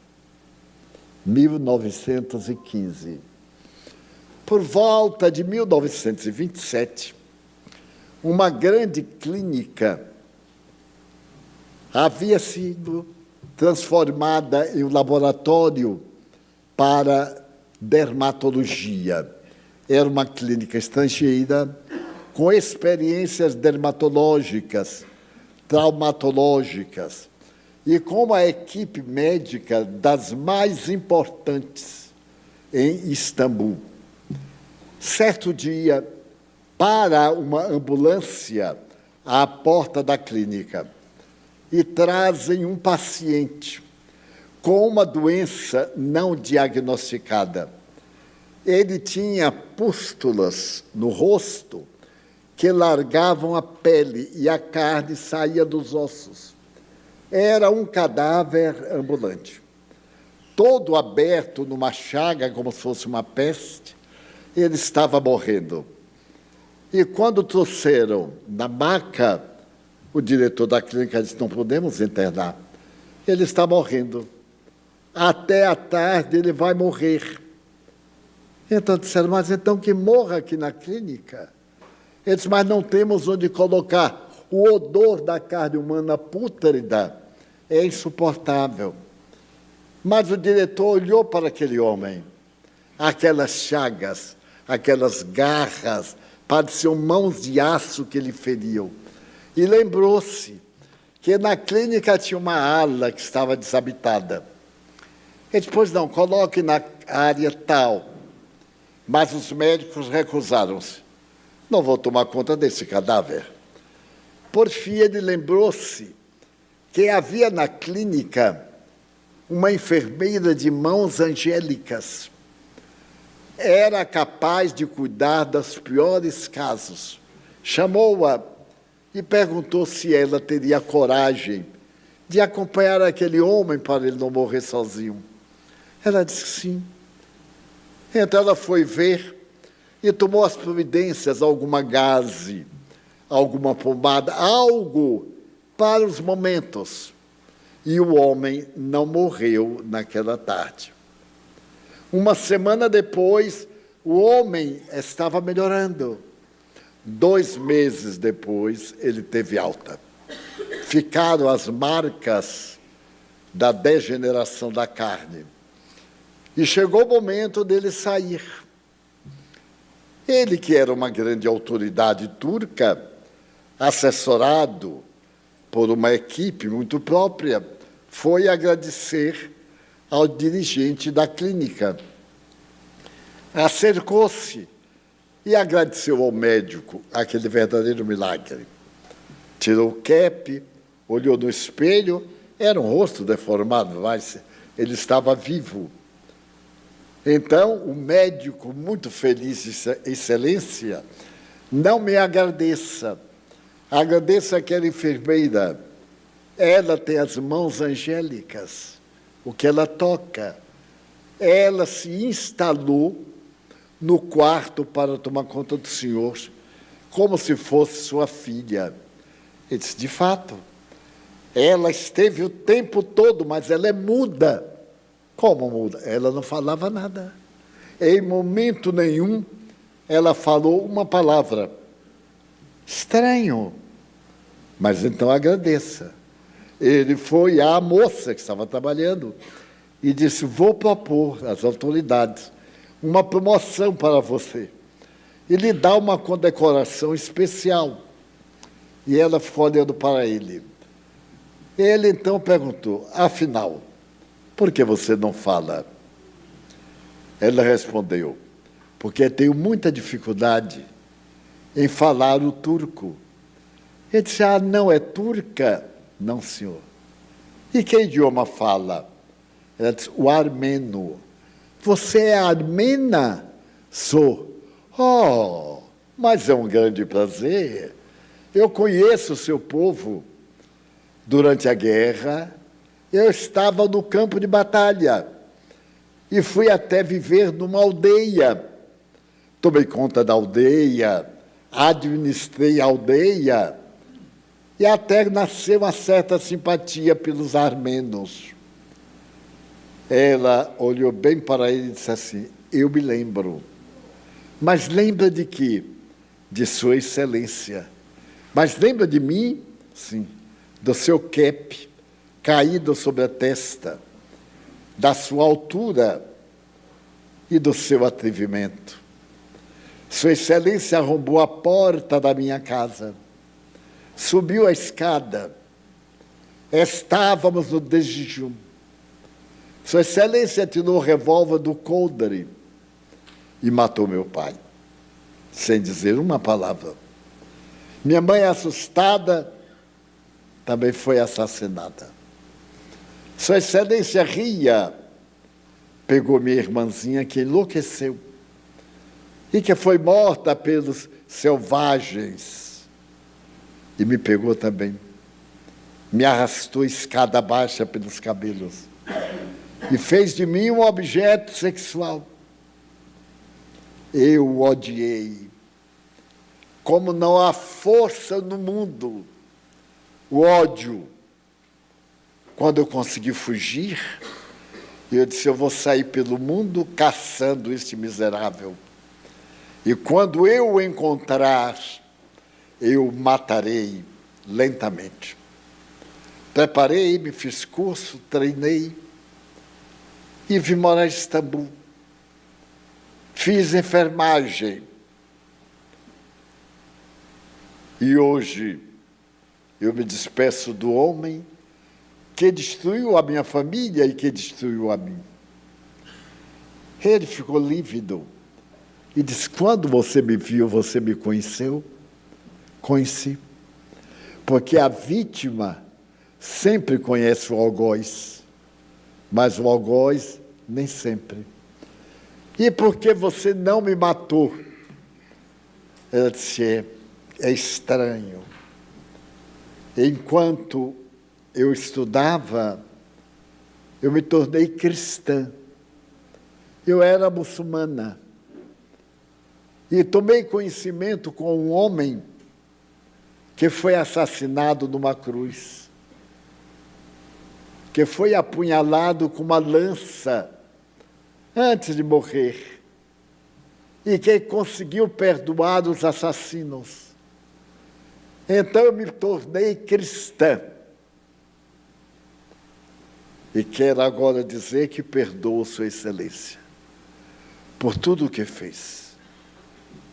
1915. Por volta de 1927, uma grande clínica havia sido transformada em um laboratório para dermatologia. Era uma clínica estrangeira com experiências dermatológicas, traumatológicas, e com uma equipe médica das mais importantes em Istambul. Certo dia, para uma ambulância à porta da clínica e trazem um paciente com uma doença não diagnosticada. Ele tinha pústulas no rosto que largavam a pele e a carne saía dos ossos. Era um cadáver ambulante, todo aberto numa chaga, como se fosse uma peste. Ele estava morrendo. E quando trouxeram na maca, o diretor da clínica disse: não podemos internar, ele está morrendo. Até à tarde ele vai morrer. Então disseram: mas então que morra aqui na clínica. Ele disse: mas não temos onde colocar. O odor da carne humana pútrida é insuportável. Mas o diretor olhou para aquele homem, aquelas chagas, aquelas garras, pareciam mãos de aço que lhe feriam. E lembrou-se que na clínica tinha uma ala que estava desabitada. Ele disse: pois não, coloque na área tal. Mas os médicos recusaram-se. Não vou tomar conta desse cadáver. Por fim, ele lembrou-se que havia na clínica uma enfermeira de mãos angélicas. Era capaz de cuidar dos piores casos. Chamou-a e perguntou se ela teria coragem de acompanhar aquele homem para ele não morrer sozinho? Ela disse que sim. Então ela foi ver e tomou as providências, alguma gaze, alguma pomada, algo para os momentos. E o homem não morreu naquela tarde. Uma semana depois, o homem estava melhorando. 2 meses depois, ele teve alta. Ficaram as marcas da degeneração da carne. E chegou o momento dele sair. Ele, que era uma grande autoridade turca, assessorado por uma equipe muito própria, foi agradecer ao dirigente da clínica. Acercou-se e agradeceu ao médico aquele verdadeiro milagre. Tirou o cap, olhou no espelho, era um rosto deformado, mas ele estava vivo. Então, o médico, muito feliz, excelência, não me agradeça. Agradeça aquela enfermeira. Ela tem as mãos angélicas. O que ela toca. Ela se instalou no quarto para tomar conta do senhor, como se fosse sua filha. Ele disse, de fato, ela esteve o tempo todo, mas ela é muda. Como muda? Ela não falava nada. Em momento nenhum, ela falou uma palavra. Estranho. Mas então agradeça. Ele foi à moça que estava trabalhando e disse, vou propor às autoridades uma promoção para você. E lhe dá uma condecoração especial. E ela ficou olhando para ele. Ele então perguntou, afinal, por que você não fala? Ela respondeu, porque tenho muita dificuldade em falar o turco. Ele disse, não é turca? Não, senhor. E que idioma fala? Ela disse, o armeno. Você é armena? Sou. Oh, mas é um grande prazer. Eu conheço o seu povo. Durante a guerra, eu estava no campo de batalha e fui até viver numa aldeia. Tomei conta da aldeia, administrei a aldeia e até nasceu uma certa simpatia pelos armenos. Ela olhou bem para ele e disse assim, eu me lembro. Mas lembra de quê? De Sua Excelência. Mas lembra de mim? Sim. Do seu cap caído sobre a testa, da sua altura e do seu atrevimento. Sua Excelência arrombou a porta da minha casa, subiu a escada, estávamos no desjejum. Sua Excelência tirou o revólver do coldre e matou meu pai, sem dizer uma palavra. Minha mãe, assustada, também foi assassinada. Sua Excelência ria, pegou minha irmãzinha que enlouqueceu e que foi morta pelos selvagens e me pegou também. Me arrastou escada baixa pelos cabelos e fez de mim um objeto sexual. Eu o odiei. Como não há força no mundo, o ódio. Quando eu consegui fugir, eu disse, eu vou sair pelo mundo caçando este miserável. E quando eu o encontrar, eu o matarei lentamente. Preparei-me, fiz curso, treinei e vim morar em Istambul. Fiz enfermagem. E hoje eu me despeço do homem que destruiu a minha família e que destruiu a mim. Ele ficou lívido e disse, quando você me viu, você me conheceu? Conheci. Porque a vítima sempre conhece o algoz, mas o algoz nem sempre. E por que você não me matou? Ela disse, é estranho. Enquanto eu estudava, eu me tornei cristã. Eu era muçulmana. E tomei conhecimento com um homem que foi assassinado numa cruz, que foi apunhalado com uma lança antes de morrer, e que conseguiu perdoar os assassinos. Então eu me tornei cristã. E quero agora dizer que perdoo Sua Excelência por tudo o que fez.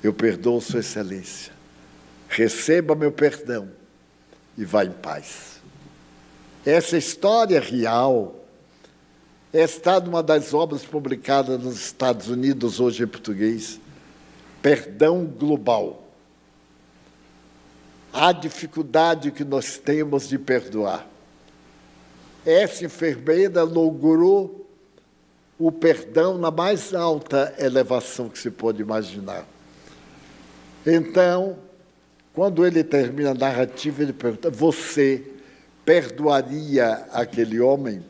Eu perdoo Sua Excelência. Receba meu perdão e vá em paz. Essa história real está numa das obras publicadas nos Estados Unidos, hoje em português, Perdão Global. A dificuldade que nós temos de perdoar. Essa enfermeira logrou o perdão na mais alta elevação que se pode imaginar. Então, quando ele termina a narrativa, ele pergunta: você perdoaria aquele homem?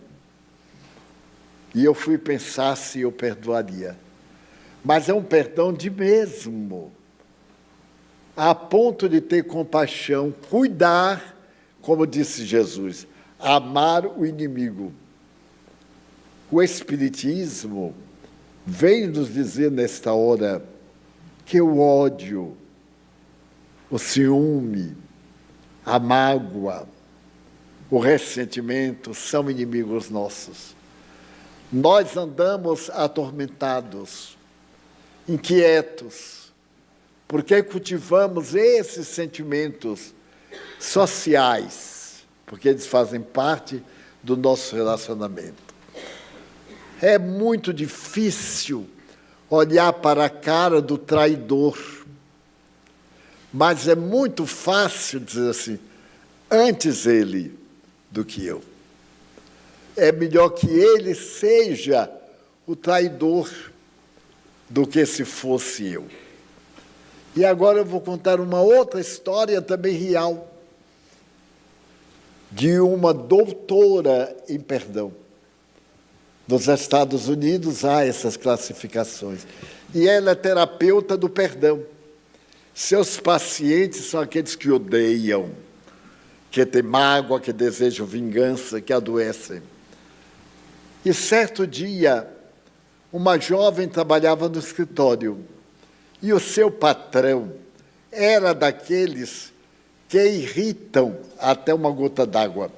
E eu fui pensar se eu perdoaria. Mas é um perdão de mesmo, a ponto de ter compaixão, cuidar, como disse Jesus, amar o inimigo. O Espiritismo vem nos dizer nesta hora que o ódio, o ciúme, a mágoa, o ressentimento são inimigos nossos. Nós andamos atormentados, inquietos, porque cultivamos esses sentimentos sociais, porque eles fazem parte do nosso relacionamento. É muito difícil olhar para a cara do traidor, mas é muito fácil dizer assim: antes ele do que eu. É melhor que ele seja o traidor do que se fosse eu. E agora eu vou contar uma outra história também real, de uma doutora em perdão. Nos Estados Unidos há essas classificações. E ela é terapeuta do perdão. Seus pacientes são aqueles que odeiam, que têm mágoa, que desejam vingança, que adoecem. E certo dia, uma jovem trabalhava no escritório e o seu patrão era daqueles que irritam até uma gota d'água.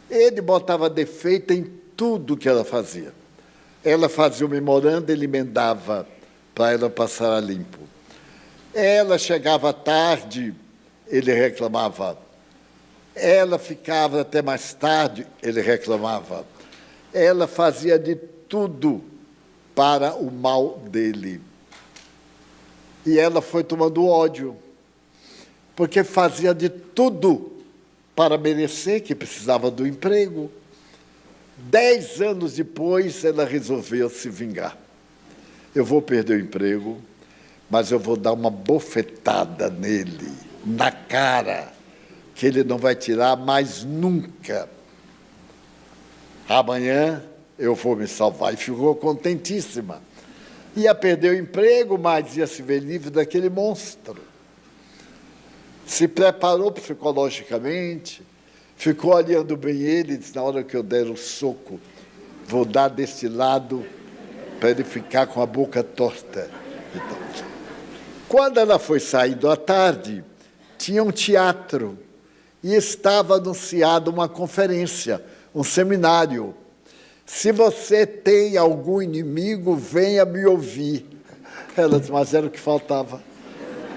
Ele botava defeito em tudo que ela fazia. Ela fazia o memorando, ele emendava para ela passar a limpo. Ela chegava tarde, ele reclamava. Ela ficava até mais tarde, ele reclamava. Ela fazia de tudo para o mal dele. E ela foi tomando ódio, porque fazia de tudo para merecer, que precisava do emprego. 10 anos depois, ela resolveu se vingar. Eu vou perder o emprego, mas eu vou dar uma bofetada nele, na cara, que ele não vai tirar mais nunca. Amanhã eu vou me salvar. E ficou contentíssima. Ia perder o emprego, mas ia se ver livre daquele monstro. Se preparou psicologicamente, ficou olhando bem ele e disse: na hora que eu der o soco, vou dar desse lado para ele ficar com a boca torta. Então, quando ela foi saindo à tarde, tinha um teatro e estava anunciada uma conferência, um seminário. Se você tem algum inimigo, venha me ouvir. Ela disse: mas era o que faltava.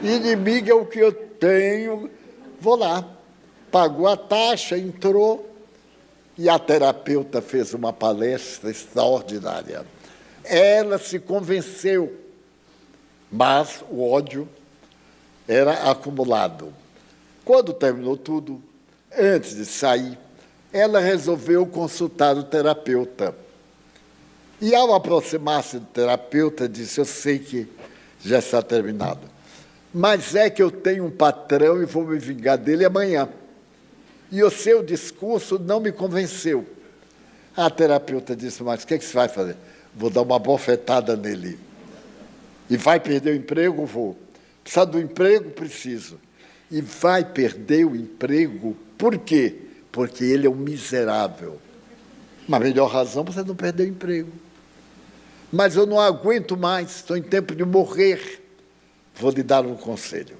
Inimigo é o que eu tenho, vou lá. Pagou a taxa, entrou, e a terapeuta fez uma palestra extraordinária. Ela se convenceu, mas o ódio era acumulado. Quando terminou tudo, antes de sair, ela resolveu consultar o terapeuta. E, ao aproximar-se do terapeuta, disse: eu sei que já está terminado, mas é que eu tenho um patrão e vou me vingar dele amanhã. e o seu discurso não me convenceu. A terapeuta disse, mas o que você vai fazer? Vou dar uma bofetada nele. E vai perder o emprego? Vou. Precisa do emprego? Preciso. E vai perder o emprego. Por quê? Porque ele é um miserável. Uma melhor razão para você não perder o emprego. Mas eu não aguento mais, estou em tempo de morrer. Vou lhe dar um conselho.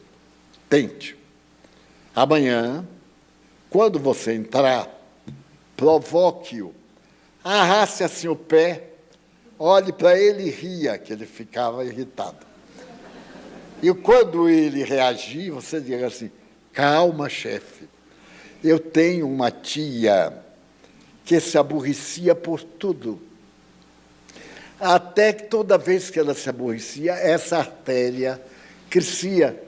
Tente. Amanhã, quando você entrar, provoque-o. Arraste assim o pé, olhe para ele e ria, que ele ficava irritado. E quando ele reagir, você diga assim, calma, chefe. Eu tenho uma tia que se aborrecia por tudo. Até que toda vez que ela se aborrecia, essa artéria crescia.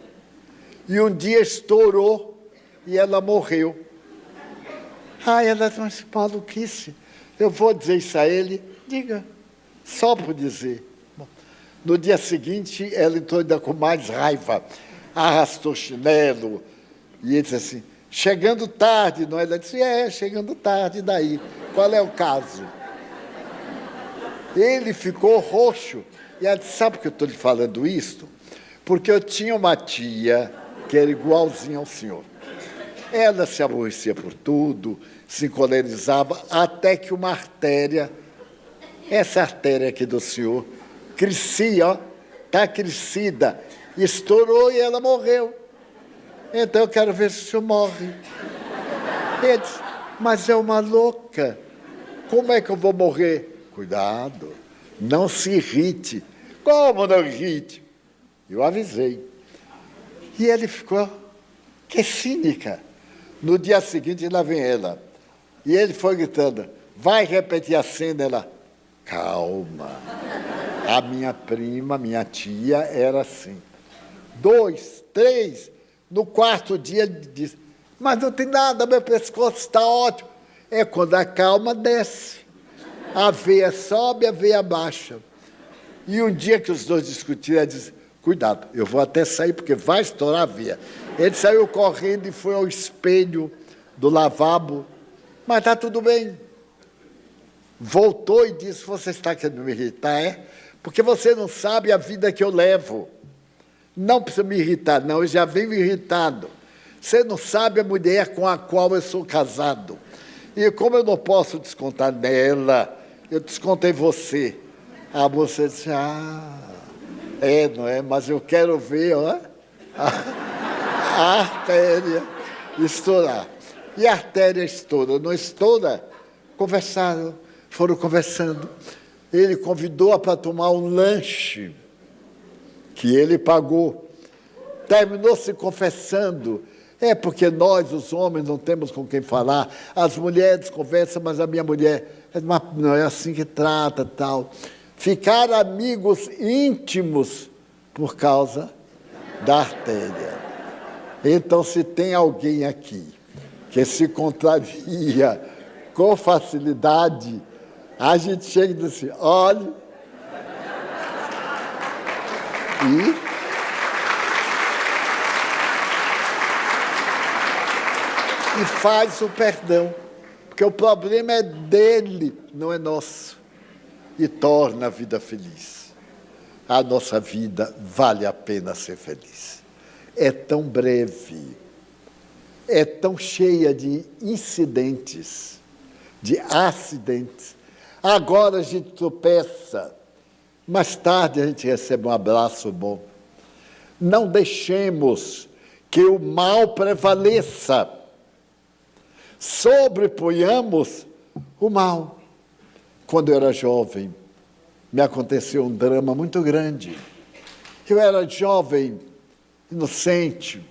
E um dia estourou e ela morreu. Ela disse, mas maluquice. Eu vou dizer isso a ele. Diga, só por dizer. Bom, no dia seguinte, ela entrou ainda com mais raiva. Arrastou chinelo. E ele disse assim, chegando tarde, não é? Ela disse, chegando tarde, daí? Qual é o caso? Ele ficou roxo. E ela disse, sabe por que eu estou lhe falando isso? Porque eu tinha uma tia que era igualzinha ao senhor. Ela se aborrecia por tudo, se encolerizava, até que uma artéria, essa artéria aqui do senhor, crescia, está crescida, estourou e ela morreu. Então eu quero ver se o senhor morre. Ele disse, mas é uma louca. Como é que eu vou morrer? Cuidado, não se irrite. Como não irrite? Eu avisei. E ele ficou, que cínica. No dia seguinte, lá vem ela. E ele foi gritando, vai repetir a cena. Ela, calma. A minha prima, minha tia, era assim. 2, 3, no quarto dia, ele disse, mas não tem nada, meu pescoço está ótimo. É quando a calma desce. A veia sobe, a veia baixa. E um dia que os dois discutiram, ela disse, cuidado, eu vou até sair, porque vai estourar a veia. Ele saiu correndo e foi ao espelho do lavabo. Mas está tudo bem. Voltou e disse, você está querendo me irritar, é? Porque você não sabe a vida que eu levo. Não precisa me irritar, não, eu já venho irritado. Você não sabe a mulher com a qual eu sou casado. E como eu não posso descontar nela, eu desconto em você. A moça disse, não é? Mas eu quero ver, a artéria estourar. E a artéria estoura, não estoura? Conversaram, foram conversando. Ele convidou-a para tomar um lanche, que ele pagou. Terminou se confessando. É porque nós, os homens, não temos com quem falar. As mulheres conversam, mas a minha mulher não é assim que trata, tal. Ficar amigos íntimos por causa da artéria. Então, se tem alguém aqui que se contraria com facilidade, a gente chega e diz assim, olhe, e faz o perdão, porque o problema é dele, não é nosso, e torna a vida feliz. A nossa vida vale a pena ser feliz. É tão breve, é tão cheia de incidentes, de acidentes. Agora a gente tropeça, mais tarde a gente recebe um abraço bom. Não deixemos que o mal prevaleça. Sobreponhamos o mal. Quando eu era jovem, me aconteceu um drama muito grande. Eu era jovem, inocente,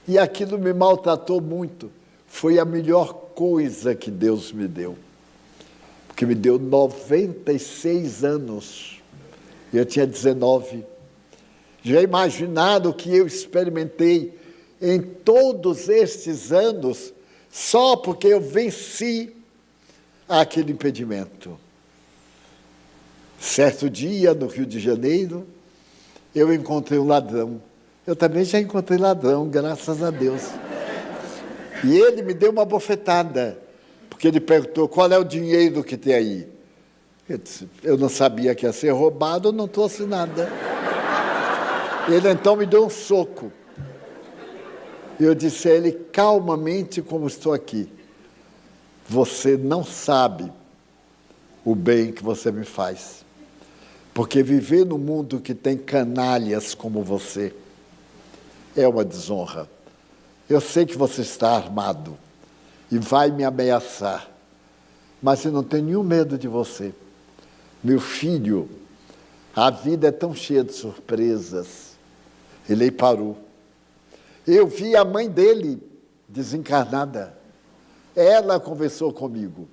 e aquilo me maltratou muito. Foi a melhor coisa que Deus me deu, porque me deu 96 anos, e eu tinha 19. Já imaginaram o que eu experimentei em todos estes anos, só porque eu venci aquele impedimento. Certo dia, no Rio de Janeiro, eu encontrei um ladrão. Eu também já encontrei ladrão, graças a Deus. E ele me deu uma bofetada, porque ele perguntou, qual é o dinheiro que tem aí? Eu disse, eu não sabia que ia ser roubado, eu não trouxe nada. Ele então me deu um soco. E eu disse a ele, calmamente, como estou aqui, você não sabe o bem que você me faz. Porque viver num mundo que tem canalhas como você é uma desonra. Eu sei que você está armado e vai me ameaçar, mas eu não tenho nenhum medo de você. Meu filho, a vida é tão cheia de surpresas. Ele aí parou. Eu vi a mãe dele desencarnada. Ela conversou comigo.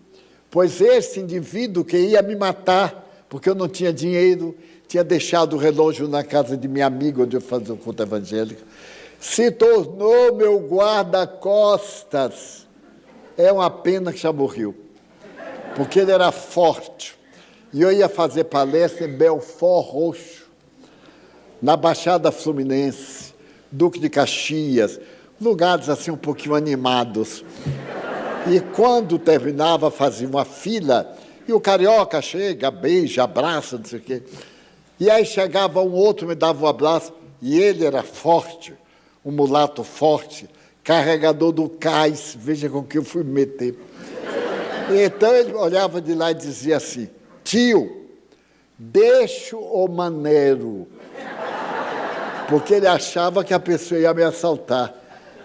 Pois esse indivíduo que ia me matar, porque eu não tinha dinheiro, tinha deixado o relógio na casa de minha amiga, onde eu fazia o culto evangélico, se tornou meu guarda-costas. É uma pena que já morreu, porque ele era forte. E eu ia fazer palestra em Belfort Roxo, na Baixada Fluminense, Duque de Caxias, lugares assim um pouquinho animados. E quando terminava, fazia uma fila, e o carioca chega, beija, abraça, não sei o quê. E aí chegava um outro, me dava um abraço, e ele era forte, um mulato forte, carregador do cais, veja com que eu fui me meter. Então ele olhava de lá e dizia assim, tio, deixa o maneiro, porque ele achava que a pessoa ia me assaltar.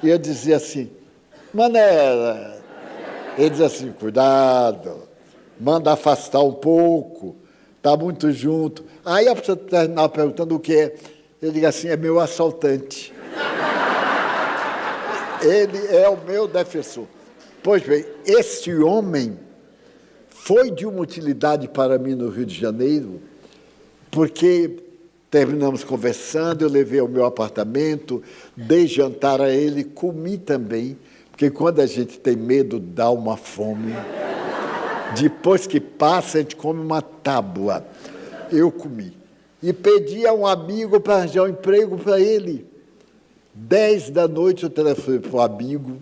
E eu dizia assim, maneira. Ele dizia assim, cuidado, manda afastar um pouco, está muito junto. Aí a pessoa terminava perguntando o que é. Eu digo assim, é meu assaltante. Ele é o meu defensor. Pois bem, este homem foi de uma utilidade para mim no Rio de Janeiro, porque terminamos conversando, eu levei ao meu apartamento, dei jantar a ele, comi também, porque quando a gente tem medo, dá uma fome. Depois que passa, a gente come uma tábua. Eu comi. E pedi a um amigo para arranjar um emprego para ele. 10 da noite eu telefonei para o amigo.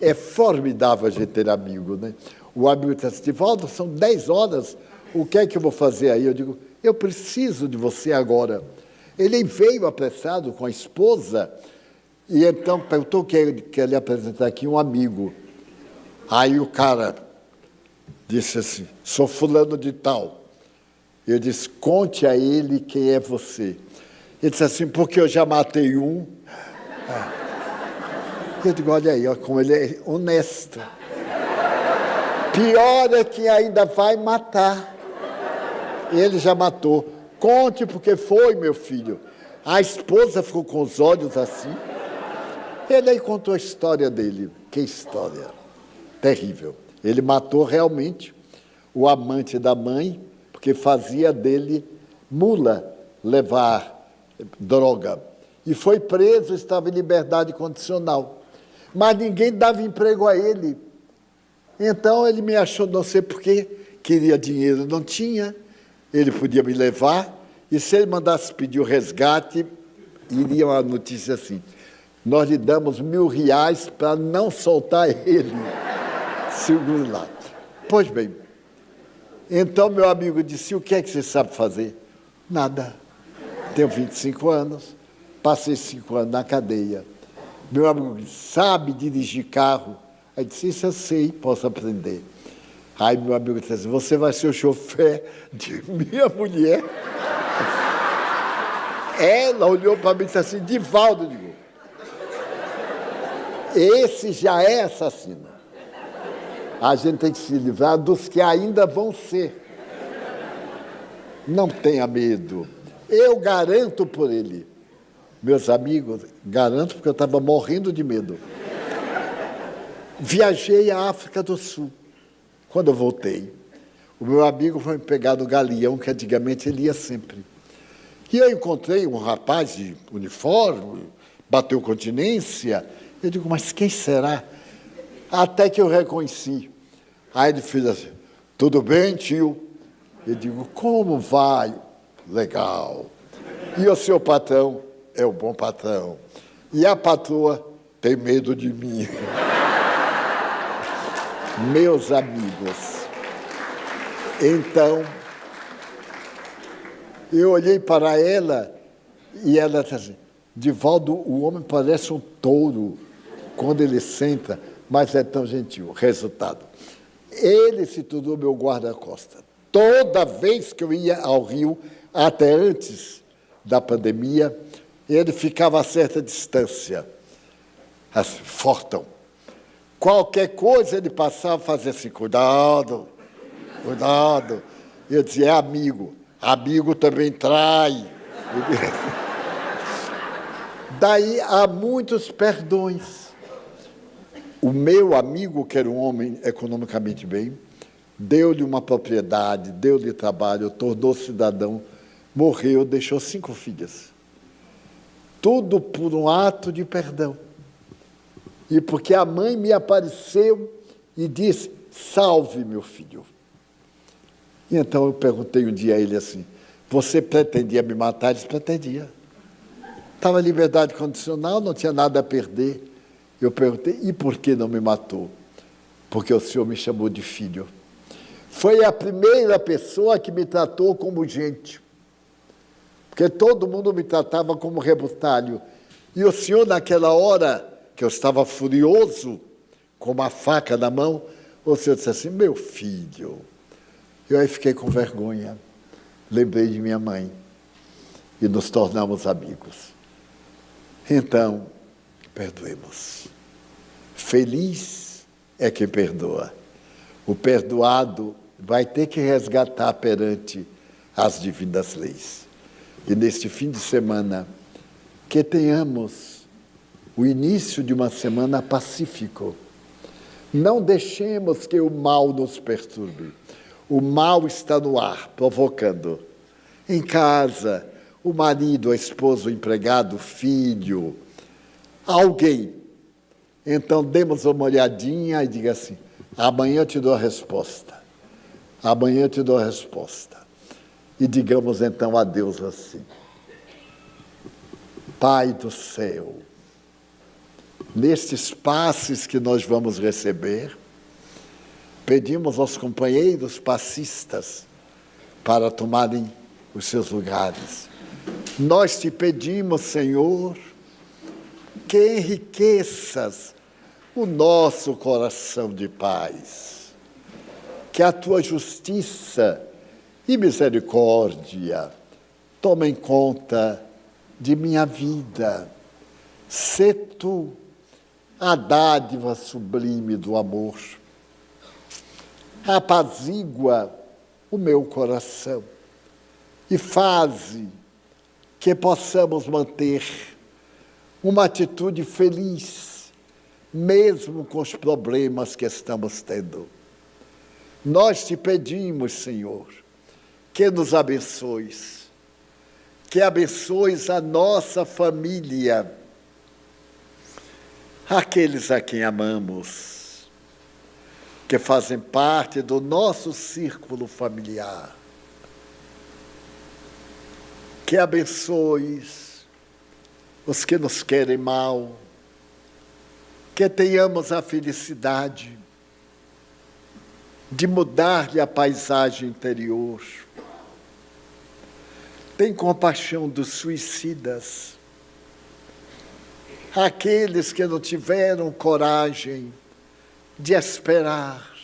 É formidável a gente ter amigo, né? O amigo disse assim, Divaldo, são 10 horas, o que é que eu vou fazer aí? Eu digo, eu preciso de você agora. Ele veio apressado com a esposa e então perguntou que ele quer lhe apresentar aqui um amigo. Aí o cara disse assim, sou fulano de tal. Eu disse, conte a ele quem é você. Ele disse assim, porque eu já matei um. Eu digo, olha aí, ó, como ele é honesto. Pior é que ainda vai matar. Ele já matou. Conte porque foi, meu filho. A esposa ficou com os olhos assim. Ele aí contou a história dele. Que história terrível. Ele matou realmente o amante da mãe, porque fazia dele mula levar droga. E foi preso, estava em liberdade condicional. Mas ninguém dava emprego a ele. Então ele me achou, não sei porquê, queria dinheiro, não tinha. Ele podia me levar. E se ele mandasse pedir o resgate, iria uma notícia assim, nós lhe damos R$1.000 para não soltar ele. Segure lá. Pois bem, então meu amigo disse, o que é que você sabe fazer? Nada. Tenho 25 anos, passei 5 anos na cadeia. Meu amigo disse, sabe dirigir carro? Aí disse, isso eu sei, posso aprender. Aí meu amigo disse assim, você vai ser o chofer de minha mulher? Ela olhou para mim e disse assim, Divaldo, digo, esse já é assassino. A gente tem que se livrar dos que ainda vão ser. Não tenha medo. Eu garanto por ele. Meus amigos, garanto porque eu estava morrendo de medo. Viajei à África do Sul. Quando eu voltei, o meu amigo foi me pegar no galeão, que antigamente ele ia sempre. E eu encontrei um rapaz de uniforme, bateu continência. Eu digo, mas quem será? Até que eu reconheci. Aí ele fez assim, tudo bem, tio? Eu digo, como vai? Legal. E o seu patrão? É o bom patrão. E a patroa tem medo de mim. meus amigos. Então, eu olhei para ela e ela disse assim, Divaldo, o homem parece um touro quando ele senta, mas é tão gentil. Resultado, ele se tornou meu guarda-costas. Toda vez que eu ia ao Rio, até antes da pandemia, ele ficava a certa distância, assim, fortão. Qualquer coisa ele passava, fazia assim, cuidado, cuidado. Eu dizia, é amigo, amigo também trai. Daí há muitos perdões. O meu amigo, que era um homem economicamente bem, deu-lhe uma propriedade, deu-lhe trabalho, tornou cidadão, morreu, deixou 5 filhas. Tudo por um ato de perdão. E porque a mãe me apareceu e disse, salve meu filho. E então eu perguntei um dia a ele assim, você pretendia me matar? Ele disse, pretendia. Estava em liberdade condicional, não tinha nada a perder. Eu perguntei, e por que não me matou? Porque o senhor me chamou de filho. Foi a primeira pessoa que me tratou como gente. Porque todo mundo me tratava como rebutalho. E o senhor, naquela hora, que eu estava furioso, com uma faca na mão, o senhor disse assim, meu filho. Eu aí fiquei com vergonha. Lembrei de minha mãe. E nos tornamos amigos. Então, perdoemos. Feliz é quem perdoa. O perdoado vai ter que resgatar perante as divinas leis. E neste fim de semana, que tenhamos o início de uma semana pacífico. Não deixemos que o mal nos perturbe. O mal está no ar, provocando. Em casa, o marido, a esposa, o empregado, o filho, alguém. Então, demos uma olhadinha e diga assim, amanhã eu te dou a resposta. Amanhã eu te dou a resposta. E digamos então a Deus assim, Pai do céu, nestes passes que nós vamos receber, pedimos aos companheiros passistas para tomarem os seus lugares. Nós te pedimos, Senhor, que enriqueças o nosso coração de paz, que a tua justiça e misericórdia tomem conta de minha vida. Sê tu a dádiva sublime do amor. Apazigua o meu coração e faze que possamos manter uma atitude feliz, mesmo com os problemas que estamos tendo. Nós te pedimos, Senhor, que nos abençoes, que abençoes a nossa família, aqueles a quem amamos, que fazem parte do nosso círculo familiar. Que abençoes os que nos querem mal, que tenhamos a felicidade de mudar-lhe a paisagem interior. Tem compaixão dos suicidas, aqueles que não tiveram coragem de esperar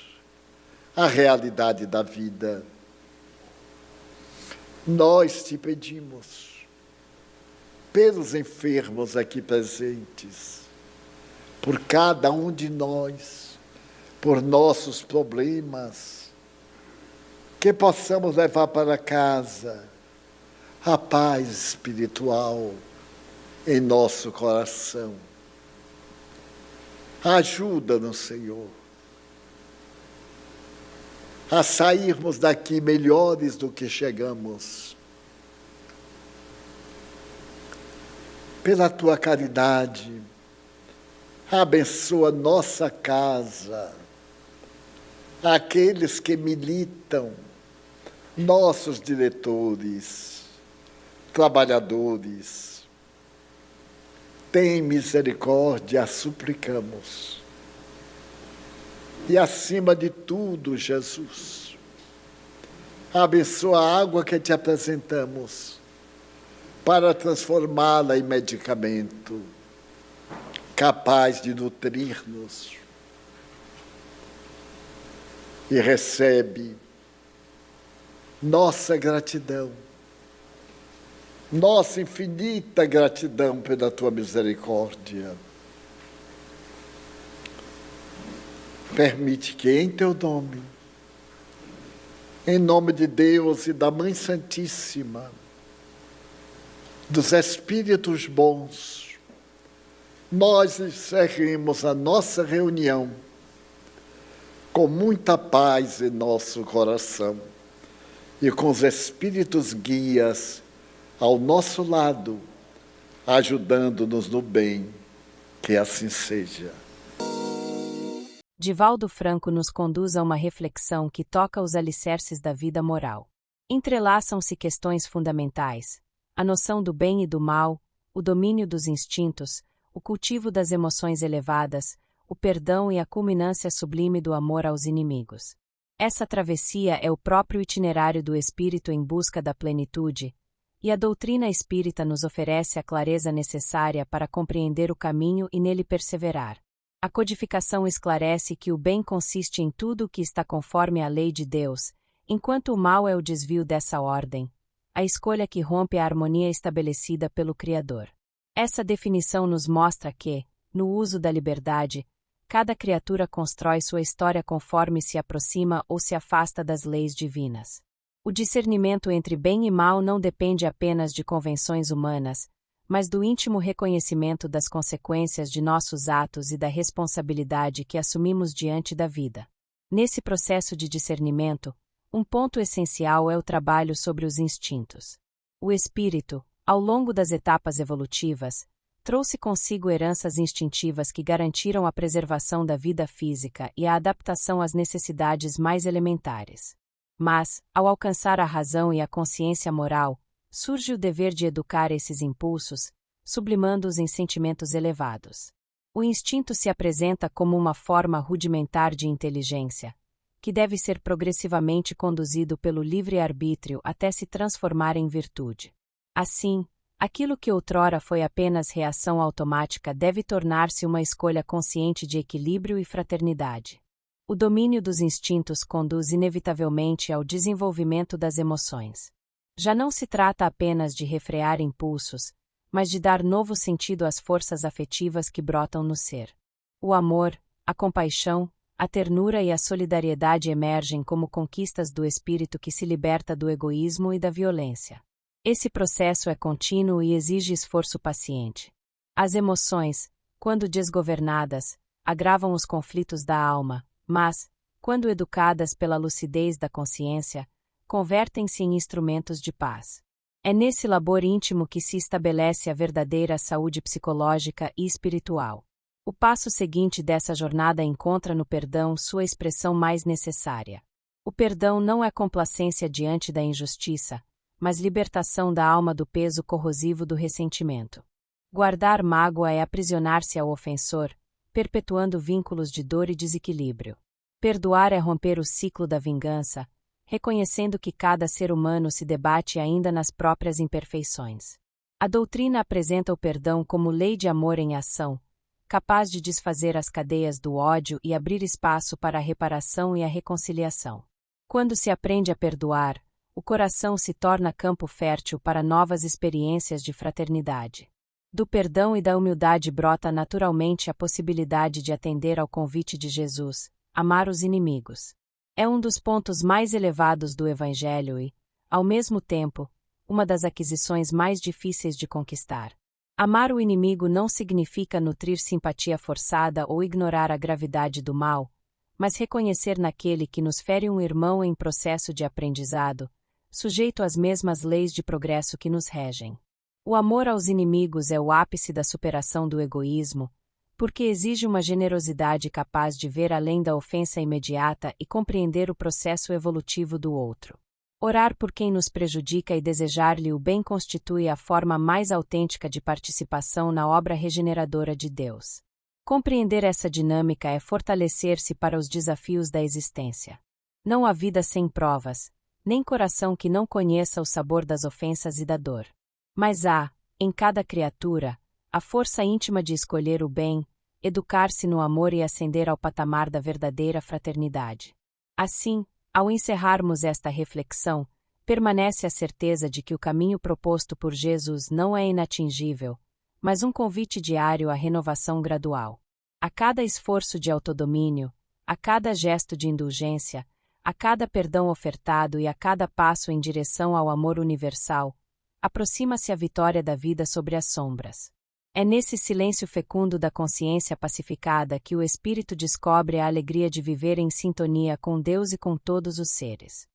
a realidade da vida. Nós te pedimos, pelos enfermos aqui presentes, por cada um de nós, por nossos problemas, que possamos levar para casa a paz espiritual em nosso coração. Ajuda-nos, Senhor, a sairmos daqui melhores do que chegamos. Pela tua caridade, abençoa nossa casa, aqueles que militam, nossos diretores, trabalhadores. Tem misericórdia, suplicamos. E acima de tudo, Jesus, abençoa a água que te apresentamos para transformá-la em medicamento capaz de nutrir-nos. E recebe nossa gratidão, nossa infinita gratidão pela tua misericórdia. Permite que em teu nome, em nome de Deus e da Mãe Santíssima, dos Espíritos bons, nós encerremos a nossa reunião com muita paz em nosso coração e com os Espíritos guias ao nosso lado, ajudando-nos no bem, que assim seja. Divaldo Franco nos conduz a uma reflexão que toca os alicerces da vida moral. Entrelaçam-se questões fundamentais: a noção do bem e do mal, o domínio dos instintos, o cultivo das emoções elevadas, o perdão e a culminância sublime do amor aos inimigos. Essa travessia é o próprio itinerário do espírito em busca da plenitude, e a doutrina espírita nos oferece a clareza necessária para compreender o caminho e nele perseverar. A codificação esclarece que o bem consiste em tudo o que está conforme à lei de Deus, enquanto o mal é o desvio dessa ordem, a escolha que rompe a harmonia estabelecida pelo Criador. Essa definição nos mostra que, no uso da liberdade, cada criatura constrói sua história conforme se aproxima ou se afasta das leis divinas. O discernimento entre bem e mal não depende apenas de convenções humanas, mas do íntimo reconhecimento das consequências de nossos atos e da responsabilidade que assumimos diante da vida. Nesse processo de discernimento, um ponto essencial é o trabalho sobre os instintos. O espírito, ao longo das etapas evolutivas, trouxe consigo heranças instintivas que garantiram a preservação da vida física e a adaptação às necessidades mais elementares. Mas, ao alcançar a razão e a consciência moral, surge o dever de educar esses impulsos, sublimando-os em sentimentos elevados. O instinto se apresenta como uma forma rudimentar de inteligência, que deve ser progressivamente conduzido pelo livre-arbítrio até se transformar em virtude. Assim, aquilo que outrora foi apenas reação automática deve tornar-se uma escolha consciente de equilíbrio e fraternidade. O domínio dos instintos conduz inevitavelmente ao desenvolvimento das emoções. Já não se trata apenas de refrear impulsos, mas de dar novo sentido às forças afetivas que brotam no ser. O amor, a compaixão, a ternura e a solidariedade emergem como conquistas do espírito que se liberta do egoísmo e da violência. Esse processo é contínuo e exige esforço paciente. As emoções, quando desgovernadas, agravam os conflitos da alma, mas, quando educadas pela lucidez da consciência, convertem-se em instrumentos de paz. É nesse labor íntimo que se estabelece a verdadeira saúde psicológica e espiritual. O passo seguinte dessa jornada encontra no perdão sua expressão mais necessária. O perdão não é complacência diante da injustiça, mas libertação da alma do peso corrosivo do ressentimento. Guardar mágoa é aprisionar-se ao ofensor, perpetuando vínculos de dor e desequilíbrio. Perdoar é romper o ciclo da vingança, reconhecendo que cada ser humano se debate ainda nas próprias imperfeições. A doutrina apresenta o perdão como lei de amor em ação, capaz de desfazer as cadeias do ódio e abrir espaço para a reparação e a reconciliação. Quando se aprende a perdoar, o coração se torna campo fértil para novas experiências de fraternidade. Do perdão e da humildade brota naturalmente a possibilidade de atender ao convite de Jesus, amar os inimigos. É um dos pontos mais elevados do Evangelho e, ao mesmo tempo, uma das aquisições mais difíceis de conquistar. Amar o inimigo não significa nutrir simpatia forçada ou ignorar a gravidade do mal, mas reconhecer naquele que nos fere um irmão em processo de aprendizado, sujeito às mesmas leis de progresso que nos regem. O amor aos inimigos é o ápice da superação do egoísmo, porque exige uma generosidade capaz de ver além da ofensa imediata e compreender o processo evolutivo do outro. Orar por quem nos prejudica e desejar-lhe o bem constitui a forma mais autêntica de participação na obra regeneradora de Deus. Compreender essa dinâmica é fortalecer-se para os desafios da existência. Não há vida sem provas, nem coração que não conheça o sabor das ofensas e da dor. Mas há, em cada criatura, a força íntima de escolher o bem, educar-se no amor e ascender ao patamar da verdadeira fraternidade. Assim, ao encerrarmos esta reflexão, permanece a certeza de que o caminho proposto por Jesus não é inatingível, mas um convite diário à renovação gradual. A cada esforço de autodomínio, a cada gesto de indulgência, a cada perdão ofertado e a cada passo em direção ao amor universal, aproxima-se a vitória da vida sobre as sombras. É nesse silêncio fecundo da consciência pacificada que o espírito descobre a alegria de viver em sintonia com Deus e com todos os seres.